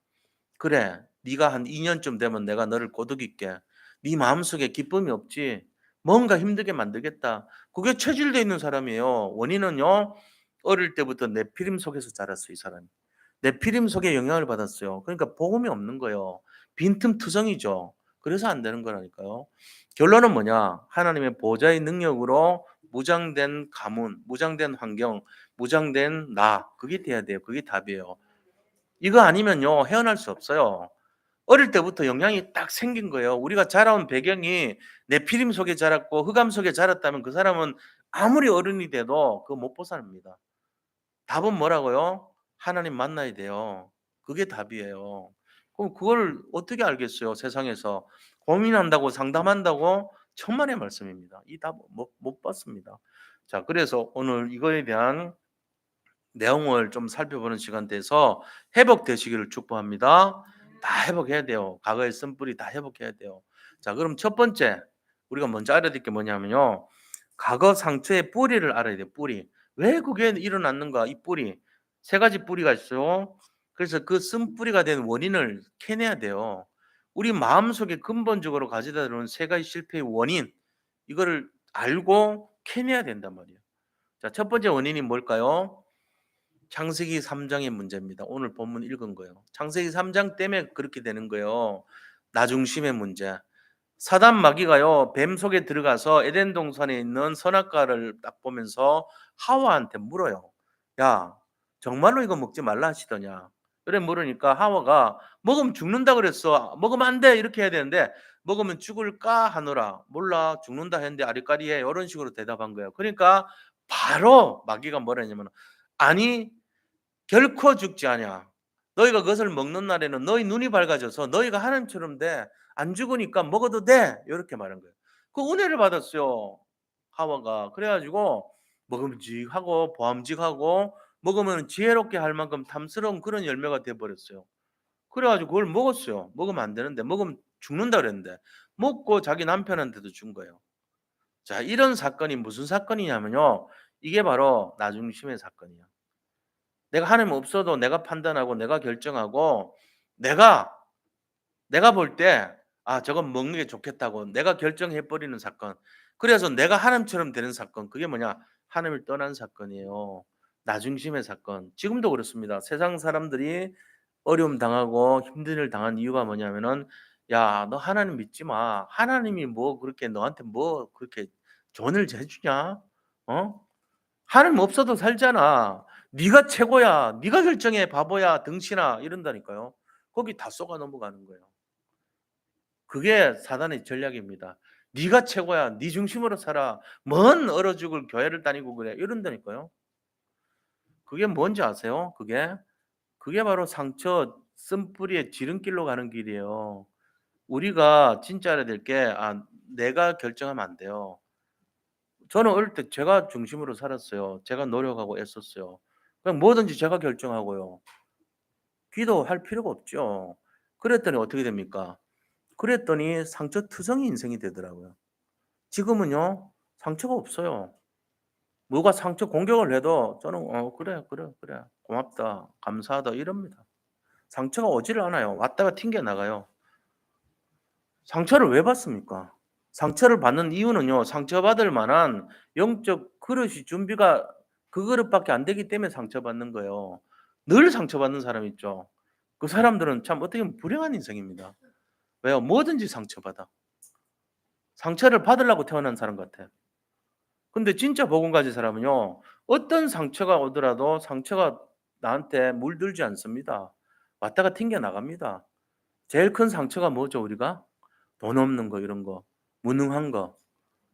그래. 네가 한 2 년쯤 되면 내가 너를 꼬드길게. 네 마음속에 기쁨이 없지. 뭔가 힘들게 만들겠다. 그게 체질돼 있는 사람이에요. 원인은요. 어릴 때부터 내피림 속에서 자랐어요, 이 사람이. 내피림 속에 영향을 받았어요. 그러니까 복음이 없는 거예요. 빈틈투성이죠. 그래서 안 되는 거라니까요. 결론은 뭐냐? 하나님의 보좌의 능력으로 무장된 가문, 무장된 환경, 무장된 나. 그게 돼야 돼요. 그게 답이에요. 이거 아니면요. 헤어날 수 없어요. 어릴 때부터 영향이 딱 생긴 거예요. 우리가 자라온 배경이 내피림 속에 자랐고 흑암 속에 자랐다면 그 사람은 아무리 어른이 돼도 그거 못 벗어납니다. 답은 뭐라고요? 하나님 만나야 돼요. 그게 답이에요. 그럼 그걸 어떻게 알겠어요? 세상에서 고민한다고 상담한다고 천만의 말씀입니다. 이 답 못 받습니다. 자, 그래서 오늘 이거에 대한 내용을 좀 살펴보는 시간 돼서 회복되시기를 축복합니다. 다 회복해야 돼요. 과거의 쓴뿌리 다 회복해야 돼요. 자, 그럼 첫 번째 우리가 먼저 알아야 될 게 뭐냐면요. 과거 상처의 뿌리를 알아야 돼요. 뿌리. 왜 그게 일어났는가? 이 뿌리. 세 가지 뿌리가 있어요. 그래서 그 쓴뿌리가 된 원인을 캐내야 돼요. 우리 마음속에 근본적으로 가져다 놓은 세 가지 실패의 원인 이거를 알고 캐내야 된단 말이에요. 자, 첫 번째 원인이 뭘까요? 창세기 3 장의 문제입니다. 오늘 본문 읽은 거예요. 창세기 3장 때문에 그렇게 되는 거예요. 나 중심의 문제. 사단 마귀가요. 뱀 속에 들어가서 에덴 동산에 있는 선악과를 딱 보면서 하와한테 물어요. "야, 정말로 이거 먹지 말라 하시더냐?" 그래 물으니까 하와가 "먹으면 죽는다 그랬어. 먹으면 안 돼." 이렇게 해야 되는데 "먹으면 죽을까 하노라." "몰라. 죽는다 했는데 아리까리해." 이런 식으로 대답한 거예요. 그러니까 바로 마귀가 뭐라 했냐면 "아니 결코 죽지 아니야. 너희가 그것을 먹는 날에는 너희 눈이 밝아져서 너희가 하나님처럼 돼. 안 죽으니까 먹어도 돼." 요렇게 말한 거예요. 그 은혜를 받았어요, 하와가. 그래 가지고 먹음직하고 보암직하고 먹으면 지혜롭게 할 만큼 탐스러운 그런 열매가 돼 버렸어요. 그래 가지고 그걸 먹었어요. 먹으면 안 되는데 먹으면 죽는다 그랬는데 먹고 자기 남편한테도 준 거예요. 자, 이런 사건이 무슨 사건이냐면요. 이게 바로 나 중심의 사건이에요. 내가 하나님 없어도 내가 판단하고 내가 결정하고 내가 내가 볼 때 '아 저건 먹는 게 좋겠다.'고 내가 결정해 버리는 사건. 그래서 내가 하나님처럼 되는 사건. 그게 뭐냐? 하나님을 떠난 사건이에요. 나 중심의 사건. 지금도 그렇습니다. 세상 사람들이 어려움 당하고 힘든 일 당한 이유가 뭐냐면은 "야 너 하나님 믿지 마. 하나님이 뭐 그렇게 너한테 뭐 그렇게 좋은 일 해 주냐? 어? 하나님 없어도 살잖아. 네가 최고야. 네가 결정해 바보야, 등신아." 이런다니까요. 거기 다 쏘가 넘어가는 거예요. 그게 사단의 전략입니다. "네가 최고야. 네 중심으로 살아. 뭔 얼어 죽을 교회를 다니고 그래." 이런다니까요. 그게 뭔지 아세요? 그게? 그게 바로 상처 쓴뿌리의 지름길로 가는 길이에요. 우리가 진짜 알아야 될 게 내가 결정하면 안 돼요. 저는 어릴 때 제가 중심으로 살았어요. 제가 노력하고 애썼어요. 그냥 뭐든지 제가 결정하고요. 기도할 필요가 없죠. 그랬더니 어떻게 됩니까? 그랬더니 상처투성이 인생이 되더라고요. 지금은요. 상처가 없어요. 누가 상처 공격을 해도 저는 그래, 그래, 그래. 고맙다. 감사하다." 이럽니다. 상처가 오지를 않아요. 왔다가 튕겨 나가요. 상처를 왜 받습니까? 상처를 받는 이유는요. 상처받을 만한 영적 그릇이 준비가 그 그릇밖에 안 되기 때문에 상처받는 거예요. 늘 상처받는 사람 있죠. 그 사람들은 참 어떻게 보면 불행한 인생입니다. 왜요? 뭐든지 상처받아. 상처를 받으려고 태어난 사람 같아. 근데 진짜 복음 가진 사람은요. 어떤 상처가 오더라도 상처가 나한테 물들지 않습니다. 왔다가 튕겨 나갑니다. 제일 큰 상처가 뭐죠, 우리가? 돈 없는 거 이런 거. 무능한 거.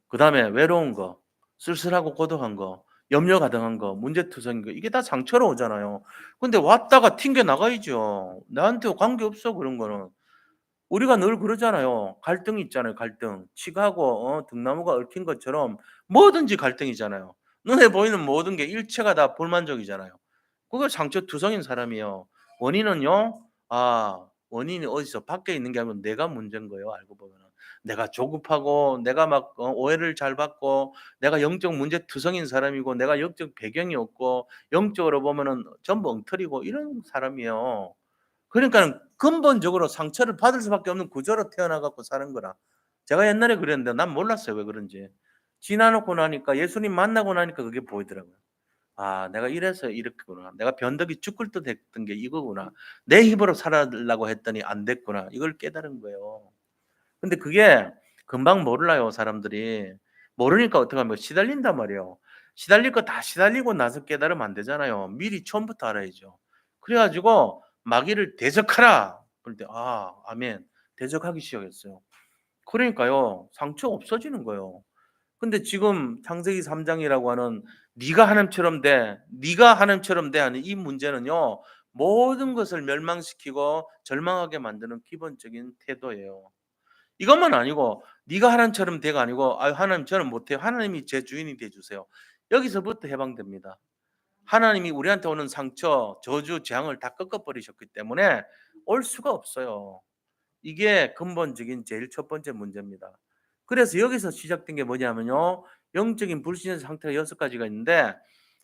그다음에 외로운 거. 쓸쓸하고 고독한 거. 염려 가득한 거. 문제투성인 거. 이게 다 상처로 오잖아요. 근데 왔다가 튕겨 나가야죠. 나한테 관계없어 그런 거는. 우리가 늘 그러잖아요. 갈등이 있잖아요, 갈등. 칡하고 등나무가 얽힌 것처럼 뭐든지 갈등이잖아요. 눈에 보이는 모든 게 일체가 다 불만족이잖아요. 그게 상처투성인 사람이에요. 원인은요. 원인이 어디서 밖에 있는 게 아니고 내가 문제인 거예요, 알고 보면은. 내가 조급하고 내가 막 오해를 잘 받고 내가 영적 문제투성인 사람이고 내가 영적 배경이 없고 영적으로 보면은 전부 엉터리고 이런 사람이에요. 그러니까는 근본적으로 상처를 받을 수밖에 없는 구조로 태어나 갖고 사는 거라. 제가 옛날에 그랬는데 난 몰랐어요, 왜 그런지. 지나 놓고 나니까 예수님 만나고 나니까 그게 보이더라고요. '아 내가 이래서 이렇구나. 내가 변덕이 죽을 듯 했던 게 이거구나. 내 힘으로 살아려고 했더니 안 됐구나.' 이걸 깨달은 거예요. 근데 그게 금방 몰라요, 사람들이. 모르니까 어떡하면 시달린단 말이에요. 시달릴 거 다 시달리고 나서 깨달으면 안 되잖아요. 미리 처음부터 알아야죠. 그래 가지고 "마귀를 대적하라." 그럴 때 "아 아멘." 대적하기 시작했어요. 그러니까요. 상처 없어지는 거예요. 근데 지금 창세기 3 장이라고 하는 "네가 하나님처럼 돼. 네가 하나님처럼 돼." 하는 이 문제는요. 모든 것을 멸망시키고 절망하게 만드는 기본적인 태도예요. 이것만 아니고 "네가 하나님처럼 돼가 아니고 '아유 하나님 저는 못해요. 하나님이 제 주인이 돼 주세요.' 여기서부터 해방됩니다. 하나님이 우리한테 오는 상처, 저주, 재앙을 다 꺾어 버리셨기 때문에 올 수가 없어요. 이게 근본적인 제일 첫 번째 문제입니다. 그래서 여기서 시작된 게 뭐냐면요. 영적인 불신의 상태가 6 가지가 있는데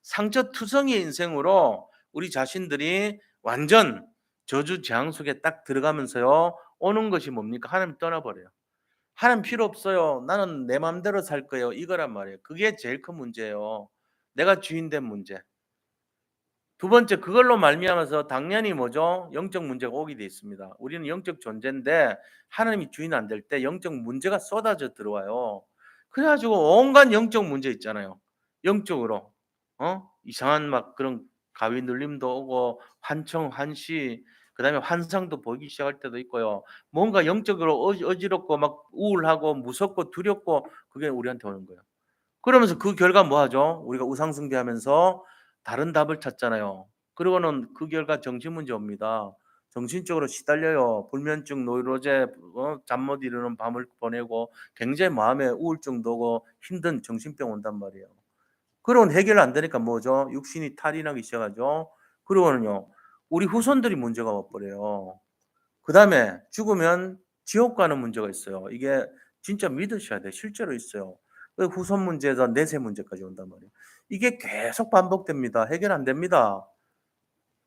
상처투성이의 인생으로 우리 자신들이 완전 저주 재앙 속에 딱 들어가면서요. 오는 것이 뭡니까? 하나님 떠나 버려요. 하나님 필요 없어요. 나는 내 맘대로 살 거예요. 이거란 말이에요. 그게 제일 큰 문제예요. 내가 주인 된 문제. 두 번째 그걸로 말미암아서 당연히 뭐죠? 영적 문제가 오게 돼 있습니다. 우리는 영적 존재인데 하나님이 주인 안 될 때 영적 문제가 쏟아져 들어와요. 그래 가지고 온갖 영적 문제 있잖아요. 영적으로. 이상한 막 그런 가위 눌림도 오고 환청, 환시 그다음에 환상도 보이기 시작할 때도 있고요. 뭔가 영적으로 어지럽고 막 우울하고 무섭고 두렵고 그게 우리한테 오는 거예요. 그러면서 그 결과 뭐 하죠? 우리가 우상숭배하면서 다른 답을 찾잖아요. 그러고는 그 결과 정신 문제 옵니다. 정신적으로 시달려요. 불면증, 노이로제, 잠 못 이루는 밤을 보내고 굉장히 마음에 우울증도 오고 힘든 정신병 온단 말이에요. 그러고는 해결 안 되니까 뭐죠? 육신이 탈이 나기 시작하죠. 그러고는요. 우리 후손들이 문제가 와 버려요. 그다음에 죽으면 지옥 가는 문제가 있어요. 이게 진짜 믿으셔야 돼요. 실제로 있어요. 그 후손 문제에서 내세 문제까지 온단 말이에요. 이게 계속 반복됩니다. 해결 안 됩니다.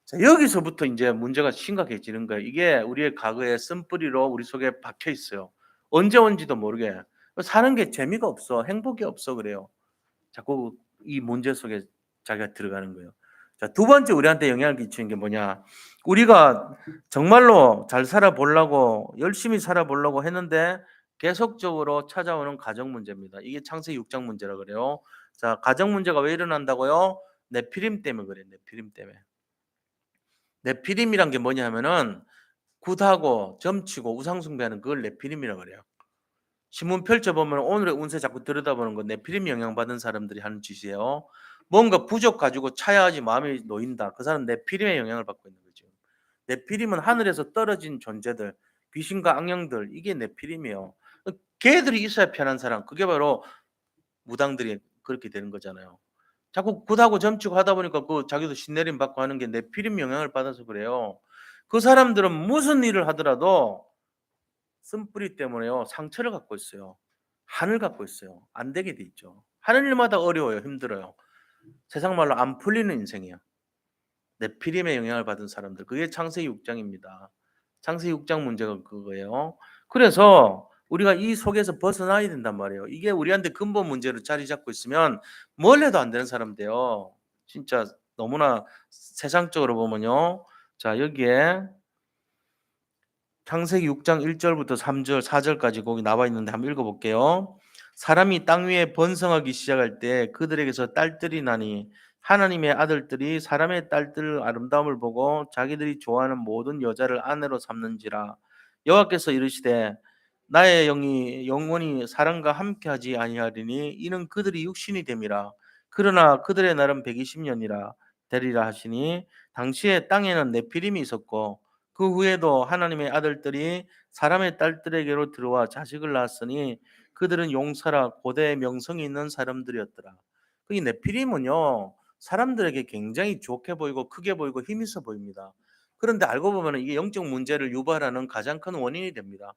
자 여기서부터 인제 문제가 심각해지는 거예요. 이게 우리의 과거의 쓴뿌리로 우리 속에 박혀 있어요. 언제 온지도 모르게. 사는 게 재미가 없어. 행복이 없어 그래요. 자꾸 이 문제 속에 자기가 들어가는 거예요. 자 두 번째 우리한테 영향을 끼치는 게 뭐냐. 우리가 정말로 잘 살아 보려고 열심히 살아 보려고 했는데 계속적으로 찾아오는 가정 문제입니다. 이게 창세기 6장 문제라 그래요. 자 가정 문제가 왜 일어난다고요? 네피림 때문에 그래요. 네피림 때문에. 네피림이란 게 뭐냐 하면은 굿하고 점치고 우상 숭배하는 그걸 네피림이라 그래요. 신문 펼쳐보면 오늘의 운세 자꾸 들여다보는 건 네피림 영향받은 사람들이 하는 짓이에요. 뭔가 부족 가지고 차야하지 마음이 놓인다. 그 사람은 네피림의 영향을 받고 있는 거죠. 네피림은 하늘에서 떨어진 존재들, 귀신과 악령들 이게 네피림이에요. 걔들이 있어야 편한 사람. 그게 바로 무당들이 그렇게 되는 거잖아요. 자꾸 굿하고 점치고 하다 보니까 그 자기도 신내림 받고 하는 게 네피림 영향을 받아서 그래요. 그 사람들은 무슨 일을 하더라도 쓴뿌리 때문에요. 상처를 갖고 있어요. 한을 갖고 있어요. 안 되게 돼 있죠. 하는 일마다 어려워요. 힘들어요. 세상 말로 안 풀리는 인생이야. 네피림의 영향을 받은 사람들. 그게 창세기 6 장입니다. 창세기 6장 문제가 그거예요. 그래서 우리가 이 속에서 벗어나야 된단 말이에요. 이게 우리한테 근본 문제로 자리 잡고 있으면 뭘 해도 안 되는 사람 돼요. 진짜 너무나 세상적으로 보면요. 자 여기에 창세기 6장 1 절부터 3절 4 절까지 거기 나와 있는데 한번 읽어 볼게요. 사람이 땅 위에 번성하기 시작할 때 그들에게서 딸들이 나니 하나님의 아들들이 사람의 딸들 아름다움을 보고 자기들이 좋아하는 모든 여자를 아내로 삼는지라. 여호와께서 이르시되 나의 영이 영원히 사람과 함께하지 아니하리니 이는 그들이 육신이 됨이라. 그러나 그들의 날은 120 년이라 되리라 하시니 당시에 땅에는 네피림이 있었고 그 후에도 하나님의 아들들이 사람의 딸들에게로 들어와 자식을 낳았으니 그들은 용사라 고대의 명성이 있는 사람들이었더라. 이 네피림은요 사람들에게 굉장히 좋게 보이고 크게 보이고 힘 있어 보입니다. 그런데 알고 보면 이게 영적 문제를 유발하는 가장 큰 원인이 됩니다.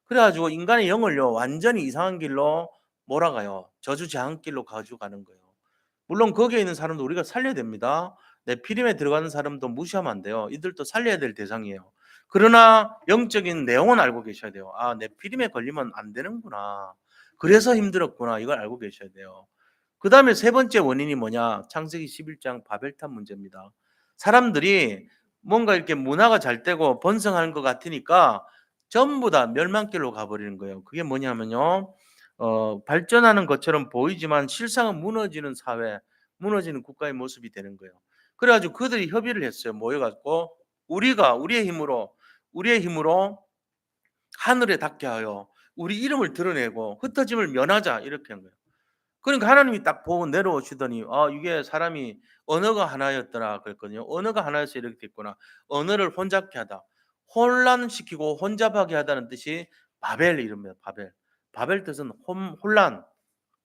그래가지고 인간의 영을요 완전히 이상한 길로 몰아가요. 저주재앙 길로 가져가는 거예요. 물론 거기에 있는 사람도 우리가 살려야 됩니다. 네피림에 들어가는 사람도 무시하면 안 돼요. 이들도 살려야 될 대상이에요. 그러나 영적인 내용은 알고 계셔야 돼요. '아 네피림에 걸리면 안 되는구나. 그래서 힘들었구나.' 이걸 알고 계셔야 돼요. 그다음에 세 번째 원인이 뭐냐? 창세기 11장 바벨탑 문제입니다. 사람들이 뭔가 이렇게 문화가 잘 되고 번성하는 것 같으니까 전부 다 멸망길로 가버리는 거예요. 그게 뭐냐면요. 발전하는 것처럼 보이지만 실상은 무너지는 사회, 무너지는 국가의 모습이 되는 거예요. 그래 가지고 그들이 협의를 했어요. 모여 갖고 우리가 우리의 힘으로 하늘에 닿게 하여 우리 이름을 드러내고 흩어짐을 면하자 이렇게 한 거예요. 그러니까 하나님이 딱 보고 내려오시더니 이게 사람이 언어가 하나였더라 그랬거든요. 언어가 하나여서 이렇게 됐구나. 언어를 혼잡케 하다. 혼란시키고 혼잡하게 하다는 뜻이 바벨 이름이에요. 바벨. 바벨 뜻은 혼란,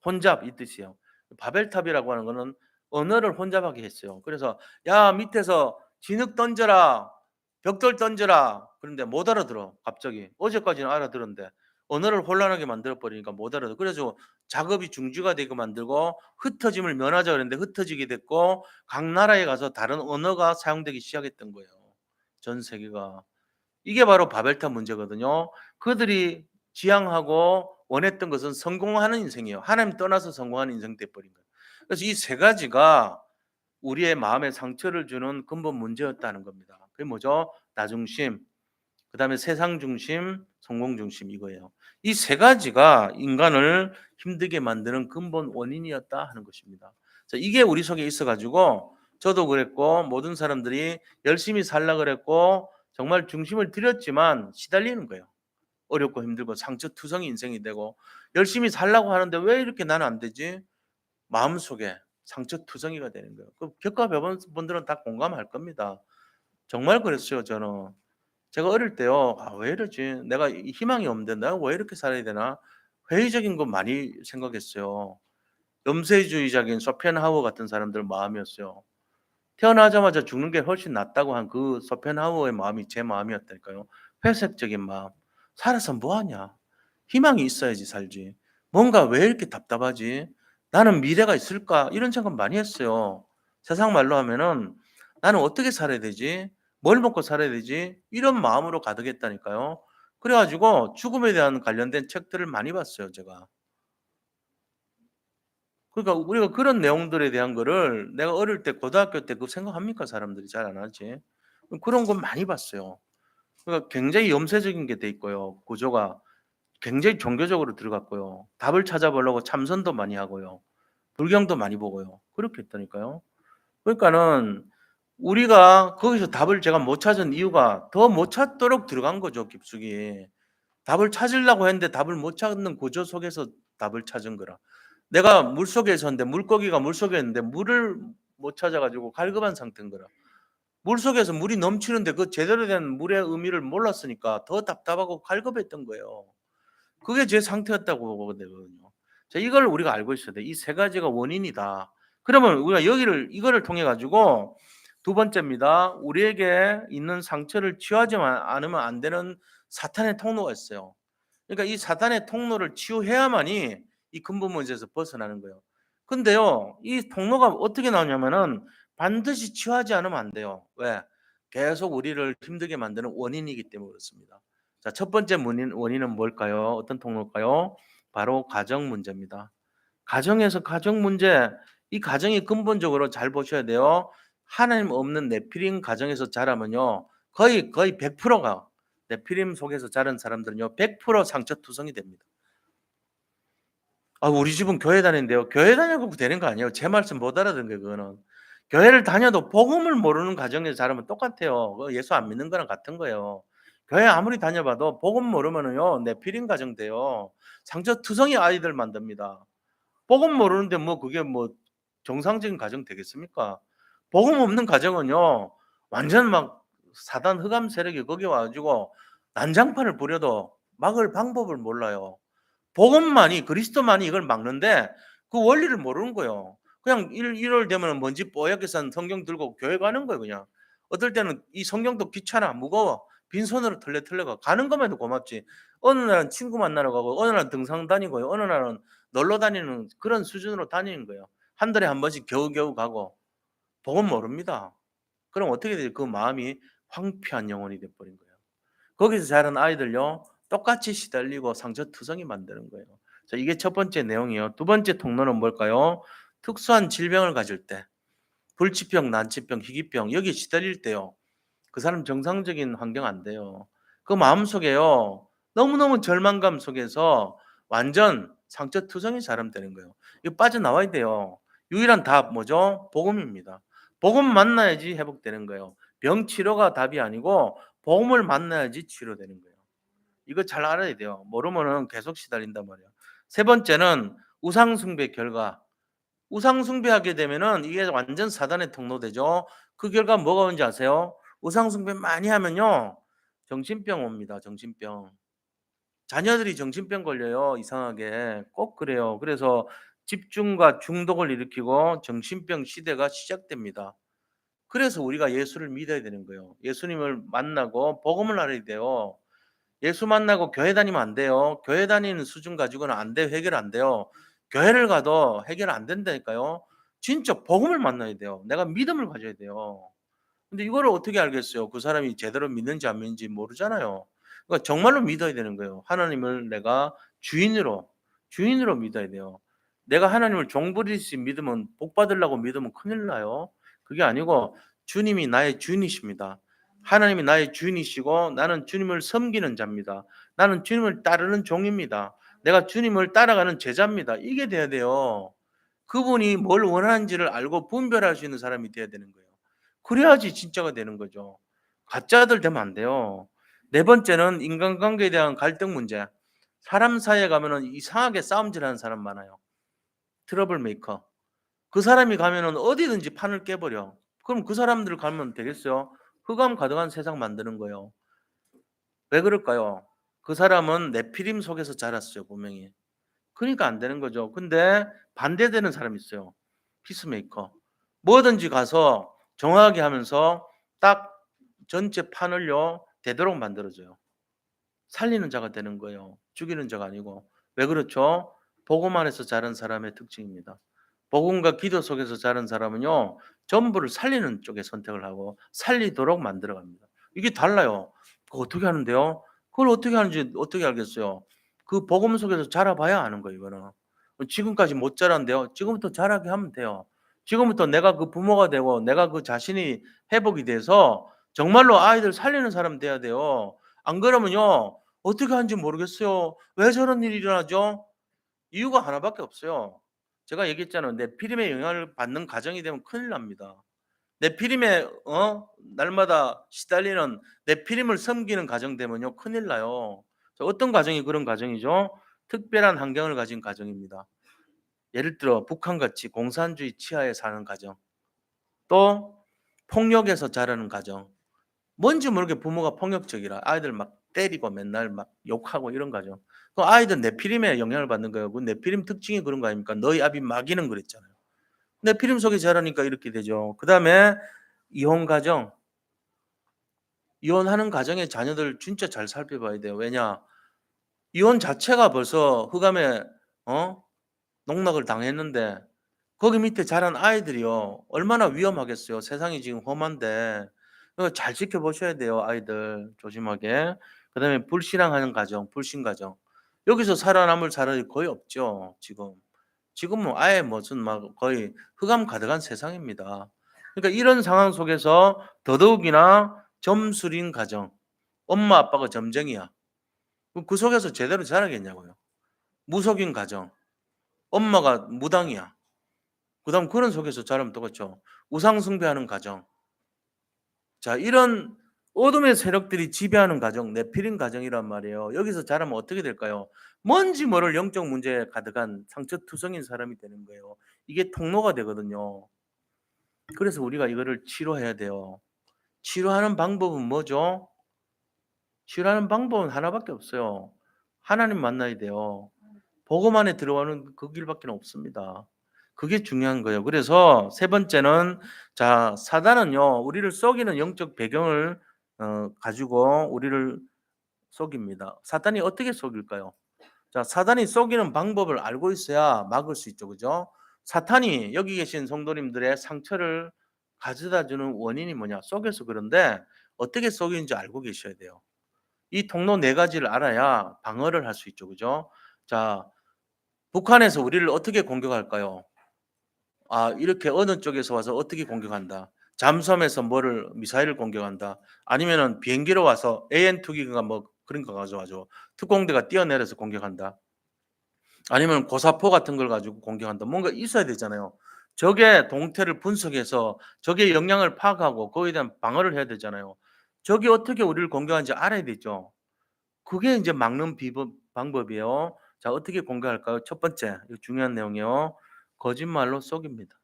혼잡 이 뜻이에요. 바벨탑이라고 하는 거는 언어를 혼잡하게 했어요. 그래서 야 밑에서 진흙 던져라. 벽돌 던져라. 그런데 못 알아들어 갑자기. 어제까지는 알아들었는데 언어를 혼란하게 만들어 버리니까 못 알아들어. 그래서 작업이 중지가 되게 만들고 흩어짐을 면하자 그랬는데 흩어지게 됐고 각 나라에 가서 다른 언어가 사용되기 시작했던 거예요. 전 세계가. 이게 바로 바벨탑 문제거든요. 그들이 지향하고 원했던 것은 성공하는 인생이에요. 하나님 떠나서 성공하는 인생 돼 버린 거예요. 그래서 이 세 가지가 우리의 마음에 상처를 주는 근본 문제였다는 겁니다. 그게 뭐죠? 나 중심, 그다음에 세상 중심, 성공 중심 이거예요. 이 세 가지가 인간을 힘들게 만드는 근본 원인이었다 하는 것입니다. 자, 이게 우리 속에 있어 가지고 저도 그랬고 모든 사람들이 열심히 살라 그랬고 정말 중심을 들였지만 시달리는 거예요. 어렵고 힘들고 상처투성이 인생이 되고 열심히 살라고 하는데 '왜 이렇게 나는 안 되지?' 마음속에 상처투성이가 되는 거예요. 그 겪어본 분들은 다 공감할 겁니다. 정말 그랬어요 저는. 제가 어릴 때요. '아 왜 이러지? 내가 이 희망이 없는데 내가 왜 이렇게 살아야 되나?' 회의적인 거 많이 생각했어요. 염세주의자인 쇼펜하우어 같은 사람들 마음이었어요. 태어나자마자 죽는 게 훨씬 낫다고 한 그 쇼펜하우어의 마음이 제 마음이었다니까요. 회색적인 마음. '살아서 뭐 하냐? 희망이 있어야지 살지. 뭔가 왜 이렇게 답답하지? 나는 미래가 있을까?' 이런 생각 많이 했어요. 세상 말로 하면은 '나는 어떻게 살아야 되지? 뭘 먹고 살아야 되지?' 이런 마음으로 가득했다니까요. 그래 가지고 죽음에 대한 관련된 책들을 많이 봤어요 제가. 그러니까 우리가 그런 내용들에 대한 거를 내가 어릴 때 고등학교 때 그거 생각합니까? 사람들이 잘 안 하지. 그런 건 많이 봤어요. 그러니까 굉장히 염세적인 게 돼 있고요. 구조가 굉장히 종교적으로 들어갔고요. 답을 찾아보려고 참선도 많이 하고요. 불경도 많이 보고요. 그렇게 했다니까요. 그러니까는 우리가 거기서 답을 제가 못 찾은 이유가 더 못 찾도록 들어간 거죠, 깊숙이. 답을 찾으려고 했는데 답을 못 찾는 구조 속에서 답을 찾은 거라. 내가 물속에 있었는데 물고기가 물속에 있는데 물을 못 찾아 가지고 갈급한 상태인 거라. 물속에서 물이 넘치는데 그 제대로 된 물의 의미를 몰랐으니까 더 답답하고 갈급했던 거예요. 그게 제 상태였다고 보거든요. 자, 이걸 우리가 알고 있어야 돼. 이 세 가지가 원인이다. 그러면 우리가 이거를 통해 가지고 두 번째입니다. 우리에게 있는 상처를 치유하지만 않으면 안 되는 사탄의 통로가 있어요. 그러니까 이 사탄의 통로를 치유해야만이 이 근본 문제에서 벗어나는 거예요. 근데요, 이 통로가 어떻게 나오냐면은 반드시 치유하지 않으면 안 돼요. 왜? 계속 우리를 힘들게 만드는 원인이기 때문에 그렇습니다. 자, 첫 번째 원인은 뭘까요? 어떤 통로일까요? 바로 가정 문제입니다. 가정에서 가정 문제, 이 가정이 근본적으로 잘 보셔야 돼요. 하나님 없는 네피림 가정에서 자라면요. 거의 100%가 네피림 속에서 자란 사람들은요. 100% 상처투성이 됩니다. 우리 집은 교회 다니는데요. 교회 다녀도 되는 거 아니에요. 제 말씀 못 알아듣는 거예요 그거는. 교회를 다녀도 복음을 모르는 가정에서 자라면 똑같아요. 그거 예수 안 믿는 거랑 같은 거예요. 교회 아무리 다녀봐도 복음 모르면은요. 네피림 가정 돼요. 상처투성이 아이들 만듭니다. 복음 모르는데 뭐 그게 뭐 정상적인 가정 되겠습니까? 복음 없는 가정은요. 완전 막 사단 흑암 세력이 거기 와 가지고 난장판을 부려도 막을 방법을 몰라요. 복음만이 그리스도만이 이걸 막는데 그 원리를 모르는 거예요. 그냥 1월 되면은 먼지 뽀얗게 싼 성경 들고 교회 가는 거예요 그냥. 어떨 때는 이 성경도 귀찮아 무거워 빈손으로 털레털레 가. 가는 것만 해도 고맙지. 어느 날은 친구 만나러 가고 어느 날은 등산 다니고요. 어느 날은 놀러 다니는 그런 수준으로 다니는 거예요. 한 달에 한 번씩 겨우겨우 가고 복음 모릅니다. 그럼 어떻게 돼요? 그 마음이 황폐한 영혼이 돼 버린 거예요. 거기서 자란 아이들요 똑같이 시달리고 상처투성이 만드는 거예요. 자, 이게 첫 번째 내용이요. 두 번째 통로는 뭘까요? 특수한 질병을 가질 때, 불치병, 난치병, 희귀병 여기 시달릴 때요. 그 사람 정상적인 환경 안 돼요. 그 마음속에요. 너무너무 절망감 속에서 완전 상처투성이 사람되는 거예요. 이거 빠져나와야 돼요. 유일한 답 뭐죠? 복음입니다. 복음 만나야지 회복되는 거예요. 병 치료가 답이 아니고 복음을 만나야지 치료되는 거예요. 이거 잘 알아야 돼요. 모르면은 계속 시달린단 말이에요. 세 번째는 우상 숭배 결과. 우상 숭배하게 되면은 이게 완전 사단의 통로되죠. 그 결과 뭐가 오는지 아세요? 우상 숭배 많이 하면요. 정신병 옵니다. 정신병. 자녀들이 정신병 걸려요. 이상하게. 꼭 그래요. 그래서 집중과 중독을 일으키고 정신병 시대가 시작됩니다. 그래서 우리가 예수를 믿어야 되는 거예요. 예수님을 만나고 복음을 알아야 돼요. 예수 만나고 교회 다니면 안 돼요. 교회 다니는 수준 가지고는 안 돼요. 해결 안 돼요. 교회를 가도 해결 안 된다니까요. 진짜 복음을 만나야 돼요. 내가 믿음을 가져야 돼요. 근데 이거를 어떻게 알겠어요? 그 사람이 제대로 믿는지 안 믿는지 모르잖아요. 그러니까 정말로 믿어야 되는 거예요. 하나님을 내가 주인으로 믿어야 돼요. 내가 하나님을 종 부리듯이 믿으면 복 받으려고 믿으면 큰일 나요. 그게 아니고 주님이 나의 주인이십니다. 하나님이 나의 주인이시고 나는 주님을 섬기는 자입니다. 나는 주님을 따르는 종입니다. 내가 주님을 따라가는 제자입니다. 이게 돼야 돼요. 그분이 뭘 원하는지를 알고 분별할 수 있는 사람이 돼야 되는 거예요. 그래야지 진짜가 되는 거죠. 가짜들 되면 안 돼요. 네 번째는 인간관계에 대한 갈등 문제. 사람 사이에 가면은 이상하게 싸움질하는 사람 많아요. 트러블 메이커. 그 사람이 가면은 어디든지 판을 깨버려. 그럼 그 사람들 가면 되겠어요? 흑암 가득한 세상 만드는 거예요. 왜 그럴까요? 그 사람은 네피림 속에서 자랐어요, 분명히. 그러니까 안 되는 거죠. 근데 반대되는 사람이 있어요. 피스메이커. 뭐든지 가서 정확하게 하면서 딱 전체 판을요 되도록 만들어줘요. 살리는 자가 되는 거예요. 죽이는 자가 아니고. 왜 그렇죠? 복음 안에서 자란 사람의 특징입니다. 복음과 기도 속에서 자란 사람은요 전부를 살리는 쪽에 선택을 하고 살리도록 만들어 갑니다. 이게 달라요. 그거 어떻게 하는데요? 그걸 어떻게 하는지 어떻게 알겠어요? 그 복음 속에서 자라봐야 아는 거예요, 이거는. 지금까지 못 자란데요. 지금부터 자라게 하면 돼요. 지금부터 내가 그 부모가 되고 내가 그 자신이 회복이 돼서 정말로 아이들 살리는 사람 돼야 돼요. 안 그러면요. 어떻게 하는지 모르겠어요. 왜 저런 일이 일어나죠? 이유가 하나밖에 없어요. 제가 얘기했잖아요. 뇌피림의 영향을 받는 가정이 되면 큰일 납니다. 뇌피림에 날마다 시달리는 뇌피림을 섬기는 가정 되면요 큰일 나요. 어떤 가정이 그런 가정이죠? 특별한 환경을 가진 가정입니다. 예를 들어 북한같이 공산주의 치하에 사는 가정, 또 폭력에서 자라는 가정, 뭔지 모르게 부모가 폭력적이라 아이들 막 때리고 맨날 막 욕하고 이런 가정. 그 아이들 뇌피림에 영향을 받는 거예요. 그 뇌피림 특징이 그런 거 아닙니까? 너희 아비 마귀는 그랬잖아요. 뇌피림 속에 자라니까 이렇게 되죠. 그다음에 이혼 가정, 이혼하는 가정의 자녀들 진짜 잘 살펴봐야 돼요. 왜냐? 이혼 자체가 벌써 흑암에 어? 농락을 당했는데 거기 밑에 자란 아이들이요. 얼마나 위험하겠어요. 세상이 지금 험한데. 그거 잘 지켜보셔야 돼요, 아이들. 조심하게. 그다음에 불신앙하는 가정, 불신 가정. 여기서 살아남을 사람이 거의 없죠, 지금. 지금은 아예 무슨 막 거의 흑암 가득한 세상입니다. 그러니까 이런 상황 속에서 더더욱이나 점술인 가정, 엄마 아빠가 점쟁이야. 그럼 그 속에서 제대로 자라겠냐고요. 무속인 가정, 엄마가 무당이야. 그다음 그런 속에서 자라면 똑같죠. 우상 숭배하는 가정. 자, 이런 어둠의 세력들이 지배하는 가정, 네피림 가정이란 말이에요. 여기서 자라면 어떻게 될까요? 뭔지 모를 영적 문제에 가득한 상처투성인 사람이 되는 거예요. 이게 통로가 되거든요. 그래서 우리가 이거를 치료해야 돼요. 치료하는 방법은 뭐죠? 치료하는 방법은 하나밖에 없어요. 하나님 만나야 돼요. 복음 안에 들어가는 그 길밖에 없습니다. 그게 중요한 거예요. 그래서 세 번째는 자, 사단은요. 우리를 속이는 영적 배경을 가지고 우리를 속입니다. 사단이 어떻게 속일까요? 자, 사단이 속이는 방법을 알고 있어야 막을 수 있죠. 그죠? 사탄이 여기 계신 성도님들의 상처를 가져다 주는 원인이 뭐냐? 속여서 그런데 어떻게 속이는지 알고 계셔야 돼요. 이 통로 네 가지를 알아야 방어를 할 수 있죠. 그죠? 자, 북한에서 우리를 어떻게 공격할까요? 아, 이렇게 어느 쪽에서 와서 어떻게 공격한다. 잠수함에서 뭐를 미사일을 공격한다. 아니면은 비행기로 와서 AN 투기가 뭐 그런 거 가져와죠. 특공대가 뛰어내려서 공격한다. 아니면 고사포 같은 걸 가지고 공격한다. 뭔가 있어야 되잖아요. 적의 동태를 분석해서 적의 역량을 파악하고 거기에 대한 방어를 해야 되잖아요. 적이 어떻게 우리를 공격하는지 알아야 되죠. 그게 인제 막는 비법 방법이에요. 자, 어떻게 공격할까요? 첫 번째, 이거 중요한 내용이요. 거짓말로 속입니다.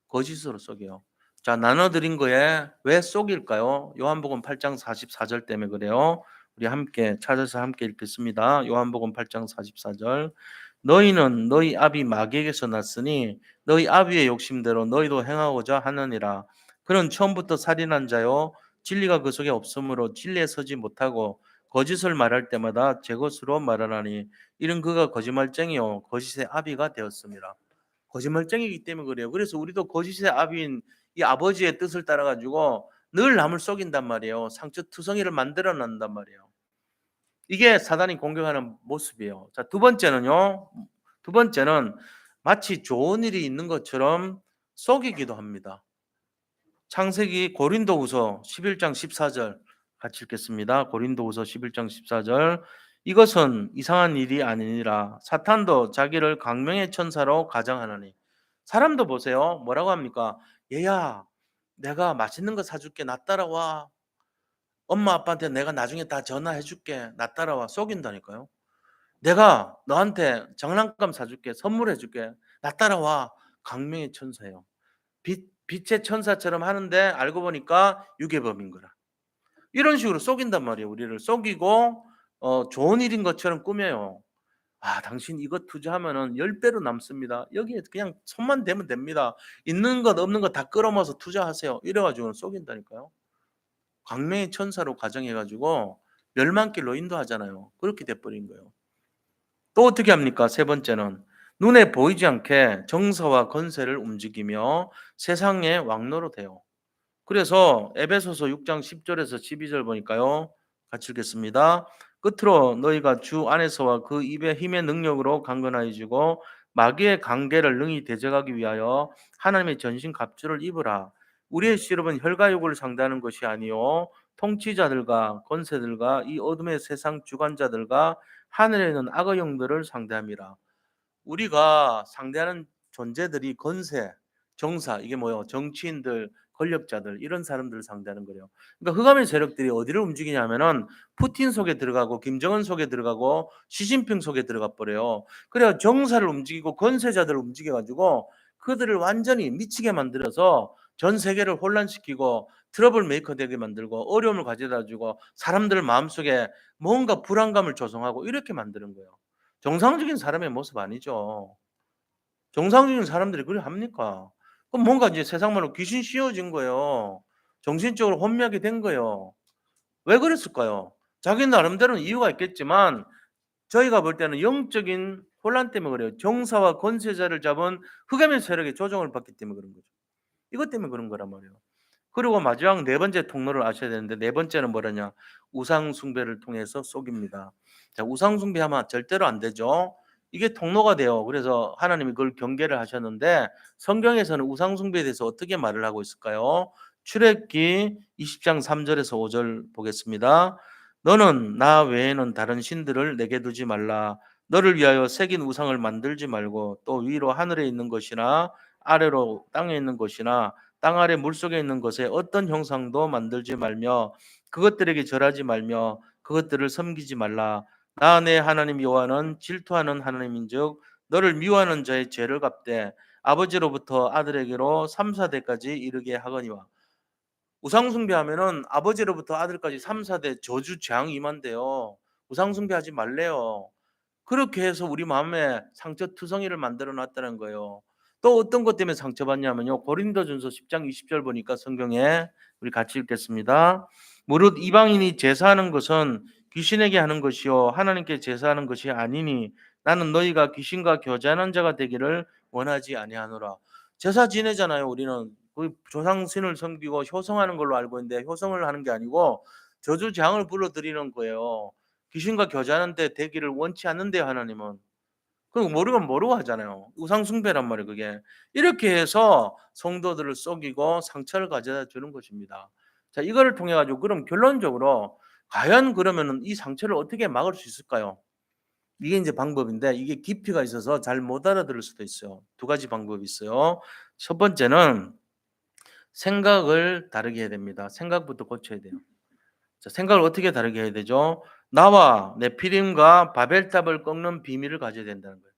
거짓으로 속여요. 자, 나눠 드린 거에 왜 속일까요? 요한복음 8장 44절 때문에 그래요. 우리 함께 찾아서 함께 읽겠습니다. 요한복음 8장 44 절. "너희는 너희 아비 마귀에게서 났으니 너희 아비의 욕심대로 너희도 행하고자 하느니라. 그는 처음부터 살인한 자요 진리가 그 속에 없으므로 진리에 서지 못하고 거짓을 말할 때마다 제 것으로 말하나니 이는 그가 거짓말쟁이요 거짓의 아비가 되었습니다." 거짓말쟁이기 때문에 그래요. 그래서 우리도 거짓의 아비인 이 아버지의 뜻을 따라 가지고 늘 남을 속인단 말이에요. 상처투성이를 만들어 낸단 말이에요. 이게 사단이 공격하는 모습이에요. 자, 두 번째는요. 두 번째는 마치 좋은 일이 있는 것처럼 속이기도 합니다. 창세기 고린도후서 11장 14절 같이 읽겠습니다. 고린도후서 11장 14절. "이것은 이상한 일이 아니니라 사탄도 자기를 광명의 천사로 가장하나니." 사람도 보세요. 뭐라고 합니까? "얘야, 내가 맛있는 거 사줄게. 나 따라와. 엄마 아빠한테 내가 나중에 다 전화해 줄게. 나 따라와." 속인다니까요. "내가 너한테 장난감 사줄게. 선물해 줄게. 나 따라와." 광명의 천사예요. 빛의 천사처럼 하는데 알고 보니까 유괴범인 거라. 이런 식으로 속인단 말이에요. 우리를 속이고 좋은 일인 것처럼 꾸며요. "아, 당신 이거 투자하면은 10 배로 남습니다. 여기에 그냥 손만 대면 됩니다. 있는 것 없는 것 다 끌어모아서 투자하세요." 이래 가지고는 속인다니까요. 광명의 천사로 가정해 가지고 멸망길로 인도하잖아요. 그렇게 돼 버린 거예요. 또 어떻게 합니까? 세 번째는 눈에 보이지 않게 정서와 건세를 움직이며 세상의 왕노로 돼요. 그래서 에베소서 6장 10 절에서 12절 보니까요. 같이 읽겠습니다. "끝으로 너희가 주 안에서와 그 입의 힘의 능력으로 강건하여지고 마귀의 관계를 능히 대적하기 위하여 하나님의 전신 갑주를 입으라. 우리의 시름은 혈과 육을 상대하는 것이 아니요 통치자들과 권세들과 이 어둠의 세상 주관자들과 하늘에 있는 악의 영들을 상대함이라." 우리가 상대하는 존재들이 건세, 정사 이게 뭐예요? 정치인들, 권력자들 이런 사람들을 상대하는 거예요. 그러니까 흑암의 세력들이 어디를 움직이냐면은 푸틴 속에 들어가고 김정은 속에 들어가고 시진핑 속에 들어가 버려요. 그래야 정사를 움직이고 권세자들을 움직여 가지고 그들을 완전히 미치게 만들어서 전 세계를 혼란시키고 트러블 메이커 되게 만들고 어려움을 가져다 주고 사람들 마음속에 뭔가 불안감을 조성하고 이렇게 만드는 거예요. 정상적인 사람의 모습 아니죠. 정상적인 사람들이 그래 합니까? 그럼 뭔가 이제 세상 말로 귀신 씌워진 거예요. 정신적으로 혼미하게 된 거예요. 왜 그랬을까요? 자기 나름대로는 이유가 있겠지만 저희가 볼 때는 영적인 혼란 때문에 그래요. 정사와 권세자를 잡은 흑암의 세력의 조종을 받기 때문에 그런 거죠. 이것 때문에 그런 거란 말이에요. 그리고 마지막 네 번째 통로를 아셔야 되는데 네 번째는 뭐냐냐? 우상 숭배를 통해서 속입니다. 자, 우상 숭배하면 절대로 안 되죠. 이게 통로가 돼요. 그래서 하나님이 그걸 경계를 하셨는데 성경에서는 우상 숭배에 대해서 어떻게 말을 하고 있을까요? 출애굽기 20장 3 절에서 5절 보겠습니다. "너는 나 외에는 다른 신들을 내게 두지 말라. 너를 위하여 새긴 우상을 만들지 말고 또 위로 하늘에 있는 것이나 아래로 땅에 있는 것이나 땅 아래 물속에 있는 것에 어떤 형상도 만들지 말며 그것들에게 절하지 말며 그것들을 섬기지 말라. 나 내 하나님 여호와는 질투하는 하나님인즉 너를 미워하는 자의 죄를 갚되 아버지로부터 아들에게로 3-4 대까지 이르게 하거니와." 우상 숭배하면은 아버지로부터 아들까지 3-4대 저주 재앙이 임한대요. 우상 숭배하지 말래요. 그렇게 해서 우리 마음에 상처투성이를 만들어 놨다는 거예요. 또 어떤 것 때문에 상처받냐면요. 고린도전서 10장 20절 보니까 성경에 우리 같이 읽겠습니다. "무릇 이방인이 제사하는 것은 귀신에게 하는 것이요 하나님께 제사하는 것이 아니니 나는 너희가 귀신과 교제하는 자가 되기를 원하지 아니하노라." 제사 지내잖아요 우리는. 그 조상신을 섬기고 효성하는 걸로 알고 있는데 효성을 하는 게 아니고 저주장을 불러들이는 거예요. 귀신과 교제하는데 되기를 원치 않는데요, 하나님은. 그럼 모르면 모르고 하잖아요. 우상 숭배란 말이에요, 그게. 이렇게 해서 성도들을 속이고 상처를 가져다 주는 것입니다. 자, 이거를 통해 가지고 그럼 결론적으로 과연 그러면은 이 상처를 어떻게 막을 수 있을까요? 이게 이제 방법인데 이게 깊이가 있어서 잘 못 알아들을 수도 있어요. 두 가지 방법이 있어요. 첫 번째는 생각을 다르게 해야 됩니다. 생각부터 고쳐야 돼요. 자, 생각을 어떻게 다르게 해야 되죠? 나와 네피림과 바벨탑을 꺾는 비밀을 가져야 된다는 거예요.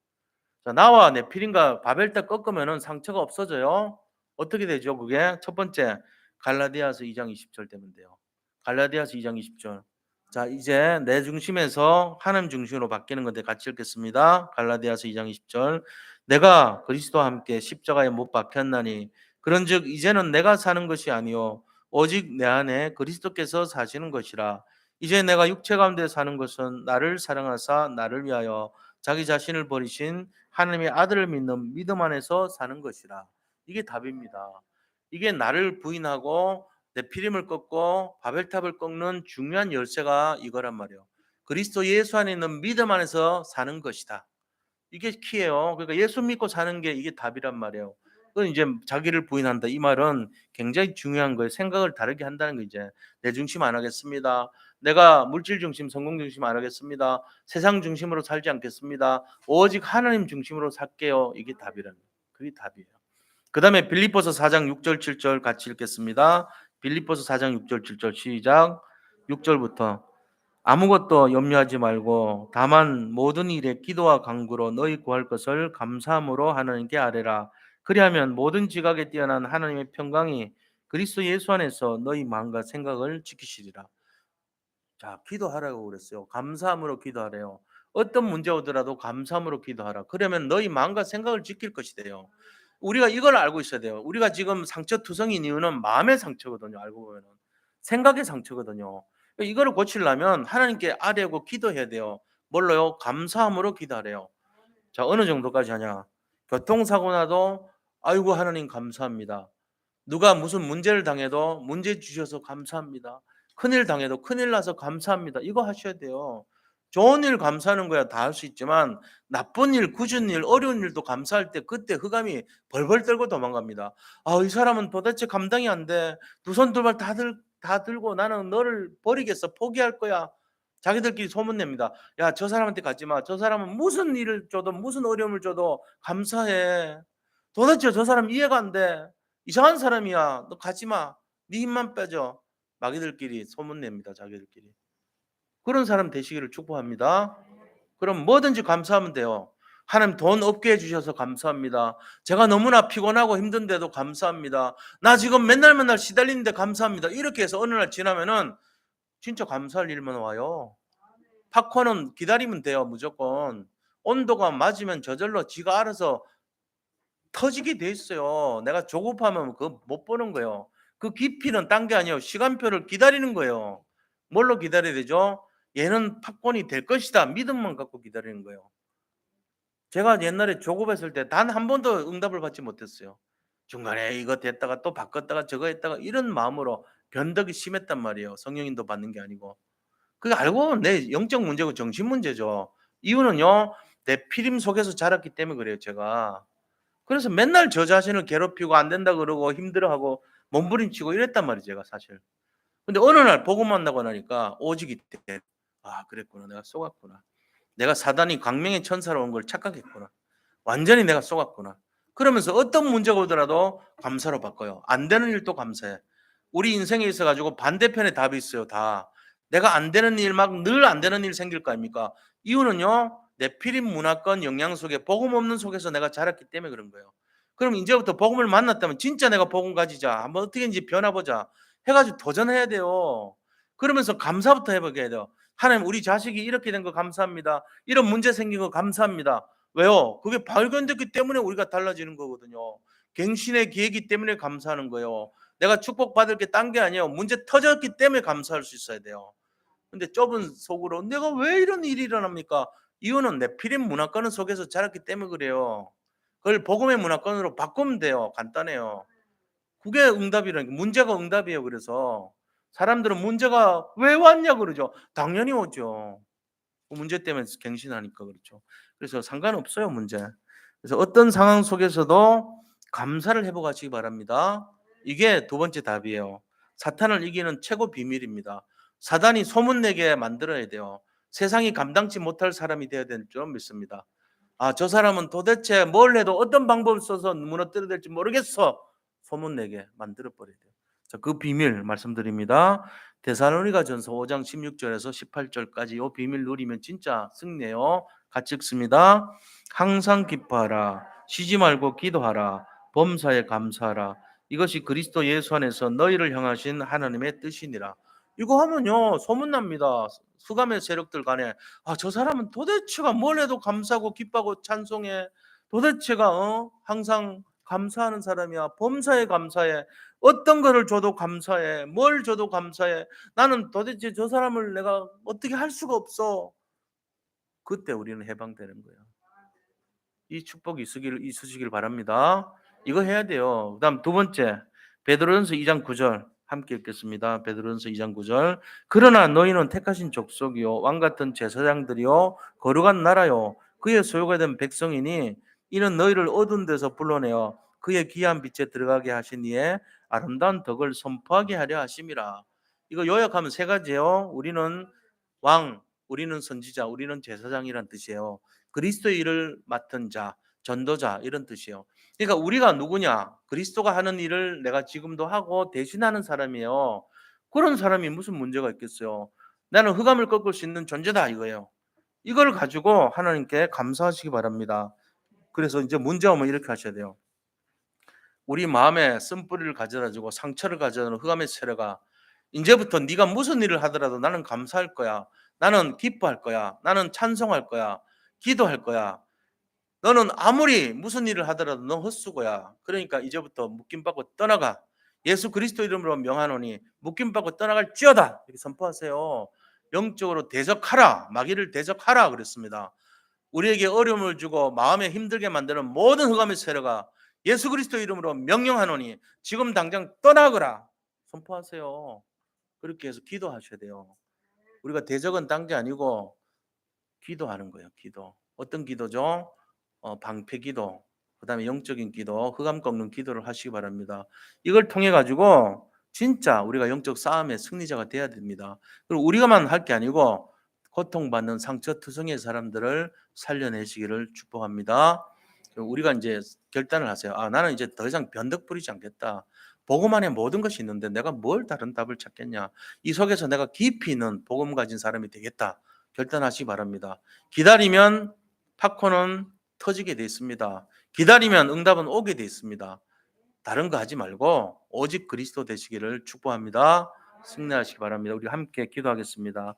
자, 나와 네피림과 바벨탑 꺾으면은 상처가 없어져요. 어떻게 되죠? 그게 첫 번째 갈라디아서 2장 20절 되면 돼요. 갈라디아서 2장 20절. 자, 이제 내 중심에서 하나님 중심으로 바뀌는 건데 같이 읽겠습니다. 갈라디아서 2장 20절. 내가 그리스도와 함께 십자가에 못 박혔나니 그런즉 이제는 내가 사는 것이 아니요 오직 내 안에 그리스도께서 사시는 것이라. 이제 내가 육체 가운데 사는 것은 나를 사랑하사 나를 위하여 자기 자신을 버리신 하나님의 아들을 믿는 믿음 안에서 사는 것이라. 이게 답입니다. 이게 나를 부인하고 네피림을 꺾고 바벨탑을 꺾는 중요한 열쇠가 이거란 말이에요. 그리스도 예수 안에 있는 믿음 안에서 사는 것이다. 이게 키예요. 그러니까 예수 믿고 사는 게 이게 답이란 말이에요. 그 이제 자기를 부인한다. 이 말은 굉장히 중요한 거예요. 생각을 다르게 한다는 거 이제. 내 중심 안 하겠습니다. 내가 물질 중심, 성공 중심 안 하겠습니다. 세상 중심으로 살지 않겠습니다. 오직 하나님 중심으로 살게요. 이게 답이라는 거예요. 그게 답이에요. 그다음에 빌립보서 4장 6절 7절 같이 읽겠습니다. 빌립보서 4장 6절 7절 시작. 6절부터 아무것도 염려하지 말고 다만 모든 일에 기도와 간구로 너희 구할 것을 감사함으로 하나님께 아뢰라. 그리하면 모든 지각에 뛰어난 하나님의 평강이 그리스도 예수 안에서 너희 마음과 생각을 지키시리라. 자, 기도하라고 그랬어요. 감사함으로 기도하래요. 어떤 문제 오더라도 감사함으로 기도하라. 그러면 너희 마음과 생각을 지킬 것이돼요. 우리가 이걸 알고 있어야 돼요. 우리가 지금 상처투성인 이유는 마음의 상처거든요. 알고 보면 생각의 상처거든요. 이거를 고치려면 하나님께 아뢰고 기도해야 돼요. 뭘로요? 감사함으로 기도하래요. 자, 어느 정도까지 하냐? 교통사고 나도 아이고 하나님 감사합니다. 누가 무슨 문제를 당해도 문제 주셔서 감사합니다. 큰일 당해도 큰일 나서 감사합니다. 이거 하셔야 돼요. 좋은 일 감사하는 거야 다 할 수 있지만 나쁜 일, 굳은 일, 어려운 일도 감사할 때 그때 흑암이 벌벌 떨고 도망갑니다. 아, 이 사람은 도대체 감당이 안 돼. 두 손 두 발 다 들고 나는 너를 버리겠어. 포기할 거야. 자기들끼리 소문냅니다. 야, 저 사람한테 가지 마. 저 사람은 무슨 일을 줘도 무슨 어려움을 줘도 감사해. 도대체 저 사람 이해가 안 돼. 이상한 사람이야. 너 가지 마. 네 힘만 빼줘. 마귀들끼리 소문냅니다. 자기들끼리. 그런 사람 되시기를 축복합니다. 그럼 뭐든지 감사하면 돼요. 하나님 돈 없게 해주셔서 감사합니다. 제가 너무나 피곤하고 힘든데도 감사합니다. 나 지금 맨날 시달리는데 감사합니다. 이렇게 해서 어느 날 지나면은 진짜 감사할 일만 와요. 팝콘은 기다리면 돼요. 무조건. 온도가 맞으면 저절로 지가 알아서 터지게 돼 있어요. 내가 조급하면 그거 못 보는 거예요. 그 깊이는 딴 게 아니에요. 시간표를 기다리는 거예요. 뭘로 기다려야 되죠? 얘는 팝콘이 될 것이다. 믿음만 갖고 기다리는 거예요. 제가 옛날에 조급했을 때 단 한 번도 응답을 받지 못했어요. 중간에 이거 됐다가 또 바꿨다가 저거 했다가 이런 마음으로 변덕이 심했단 말이에요. 성령님도 받는 게 아니고. 그게 알고 보면 내 영적 문제고 정신 문제죠. 이유는요. 내 피림 속에서 자랐기 때문에 그래요, 제가. 그래서 맨날 저 자신을 괴롭히고 안 된다 그러고 힘들어하고 몸부림치고 이랬단 말이에요, 제가 사실. 근데 어느 날 복음 만나고 나니까 오직이 돼. '아 그랬구나. 내가 속았구나. 내가 사단이 광명의 천사로 온 걸 착각했구나. 완전히 내가 속았구나.' 그러면서 어떤 문제가 오더라도 감사로 바꿔요. 안 되는 일도 감사해. 우리 인생에 있어 가지고 반대편에 답이 있어요, 다. 내가 안 되는 일 막 늘 안 되는 일 생길 거 아닙니까? 이유는요. 네피림 문화권 영향 속에 복음 없는 속에서 내가 자랐기 때문에 그런 거예요. 그럼 인제부터 복음을 만났다면 진짜 내가 복음 가지자. 한번 어떻게든지 변화 보자. 해 가지고 도전해야 돼요. 그러면서 감사부터 해 보게 돼요. 하나님 우리 자식이 이렇게 된 거 감사합니다. 이런 문제 생긴 거 감사합니다. 왜요? 그게 발견됐기 때문에 우리가 달라지는 거거든요. 갱신의 기회이기 때문에 감사하는 거예요. 내가 축복받을 게 딴 게 아니에요. 문제 터졌기 때문에 감사할 수 있어야 돼요. 근데 좁은 속으로 '내가 왜 이런 일이 일어납니까?' 이유는 네피림 문화권 속에서 자랐기 때문에 그래요. 그걸 복음의 문화권으로 바꾸면 돼요. 간단해요. 그게 응답이라는 게 문제가 응답이에요 그래서. 사람들은 문제가 왜 왔냐 그러죠. 당연히 오죠. 그 문제 때문에 갱신하니까 그렇죠. 그래서 상관없어요, 문제. 그래서 어떤 상황 속에서도 감사를 해 보고 하시기 바랍니다. 이게 두 번째 답이에요. 사탄을 이기는 최고 비밀입니다. 사단이 소문내게 만들어야 돼요. 세상이 감당치 못할 사람이 되어야 될 줄 믿습니다. 아, 저 사람은 도대체 뭘 해도 어떤 방법을 써서 무너뜨려야 될지 모르겠어. 소문내게 만들어 버려야 돼요. 자, 그 비밀 말씀드립니다. 데살로니가전서 5장 16절에서 18절까지 이 비밀 누리면 진짜 승리해요. 같이 읽습니다. 항상 기뻐하라. 쉬지 말고 기도하라. 범사에 감사하라. 이것이 그리스도 예수 안에서 너희를 향하신 하나님의 뜻이니라. 이거 하면요 소문납니다. 수감의 세력들 간에 아, 저 사람은 도대체가 뭘 해도 감사하고 기뻐하고 찬송해. 도대체가 항상 감사하는 사람이야. 범사에 감사해. 어떤 거를 줘도 감사해. 뭘 줘도 감사해. 나는 도대체 저 사람을 내가 어떻게 할 수가 없어. 그때 우리는 해방되는 거예요. 이 축복이 있으시길 바랍니다. 이거 해야 돼요. 그다음 두 번째 베드로전서 2장 9절 함께 읽겠습니다. 베드로전서 2장 9절. 그러나 너희는 택하신 족속이요 왕 같은 제사장들이요 거룩한 나라요 그의 소유가 된 백성이니 이는 너희를 어두운 데서 불러내어 그의 귀한 빛에 들어가게 하신 이에 아름다운 덕을 선포하게 하려 하심이라. 이거 요약하면 세 가지예요. 우리는 왕, 우리는 선지자, 우리는 제사장이란 뜻이에요. 그리스도의 일을 맡은 자, 전도자 이런 뜻이에요. 그러니까 우리가 누구냐? 그리스도가 하는 일을 내가 지금도 하고 대신하는 사람이에요. 그런 사람이 무슨 문제가 있겠어요? 나는 흑암을 꺾을 수 있는 존재다 이거예요. 이걸 가지고 하나님께 감사하시기 바랍니다. 그래서 이제 문제 오면 이렇게 하셔야 돼요. 우리 마음에 쓴뿌리를 가져다 주고 상처를 가져다 주는 흑암의 세력아, 이제부터 네가 무슨 일을 하더라도 나는 감사할 거야. 나는 기뻐할 거야. 나는 찬송할 거야. 기도할 거야. 너는 아무리 무슨 일을 하더라도 너 헛수고야. 그러니까 이제부터 묶임받고 떠나가. 예수 그리스도 이름으로 명하노니 묶임받고 떠나갈지어다. 이렇게 선포하세요. 영적으로 대적하라. 마귀를 대적하라 그랬습니다. 우리에게 어려움을 주고 마음에 힘들게 만드는 모든 흑암의 세력아 예수 그리스도 이름으로 명령하노니 지금 당장 떠나거라. 선포하세요. 그렇게 해서 기도하셔야 돼요. 우리가 대적은 딴 게 아니고 기도하는 거예요. 기도. 어떤 기도죠? 방패 기도, 그다음에 영적인 기도, 흑암 꺾는 기도를 하시기 바랍니다. 이걸 통해 가지고 진짜 우리가 영적 싸움의 승리자가 돼야 됩니다. 그리고 우리가만 할 게 아니고 고통받는 상처투성이의 사람들을 살려내시기를 축복합니다. 우리가 이제 결단을 하세요. 아, 나는 이제 더 이상 변덕 부리지 않겠다. 복음 안에 모든 것이 있는데 내가 뭘 다른 답을 찾겠냐. 이 속에서 내가 깊이 있는 복음 가진 사람이 되겠다. 결단하시기 바랍니다. 기다리면 팝콘은 터지게 돼 있습니다. 기다리면 응답은 오게 돼 있습니다. 다른 거 하지 말고 오직 그리스도 되시기를 축복합니다. 승리하시기 바랍니다. 우리 함께 기도하겠습니다.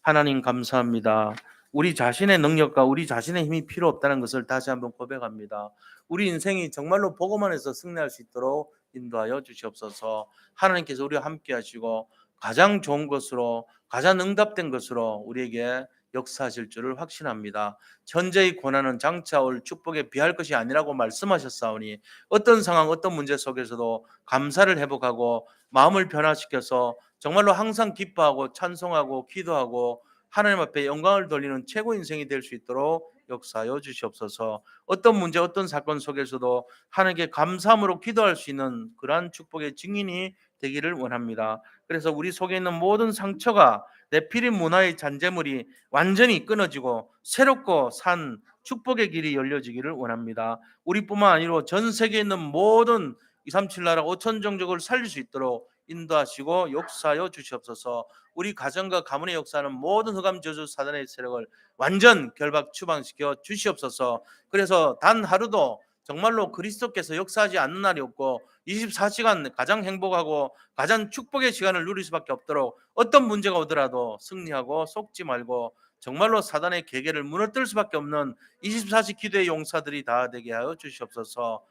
하나님 감사합니다. 우리 자신의 능력과 우리 자신의 힘이 필요 없다는 것을 다시 한번 고백합니다. 우리 인생이 정말로 복음 안에서 승리할 수 있도록 인도하여 주시옵소서. 하나님께서 우리와 함께 하시고 가장 좋은 것으로 가장 응답된 것으로 우리에게 역사하실 줄을 확신합니다. 현재의 고난은 장차 올 축복에 비할 것이 아니라고 말씀하셨사오니 어떤 상황 어떤 문제 속에서도 감사를 회복하고 마음을 변화시켜서 정말로 항상 기뻐하고 찬송하고 기도하고 하나님 앞에 영광을 돌리는 최고 인생이 될 수 있도록 역사하여 주시옵소서. 어떤 문제 어떤 사건 속에서도 하나님께 감사함으로 기도할 수 있는 그러한 축복의 증인이 되기를 원합니다. 그래서 우리 속에 있는 모든 상처가 네피림 문화의 잔재물이 완전히 끊어지고 새롭고 산 축복의 길이 열려지기를 원합니다. 우리뿐만 아니라 전 세계에 있는 모든 237 나라 5천 종족을 살릴 수 있도록 인도하시고 역사하여 주시옵소서. 우리 가정과 가문의 역사는 모든 흑암 저주 사단의 세력을 완전 결박 추방시켜 주시옵소서. 그래서 단 하루도 정말로 그리스도께서 역사하지 않는 날이 없고 24시간 가장 행복하고 가장 축복의 시간을 누릴 수밖에 없도록 어떤 문제가 오더라도 승리하고 속지 말고 정말로 사단의 계계를 무너뜨릴 수밖에 없는 24시 기도의 용사들이 다 되게 하여 주시옵소서.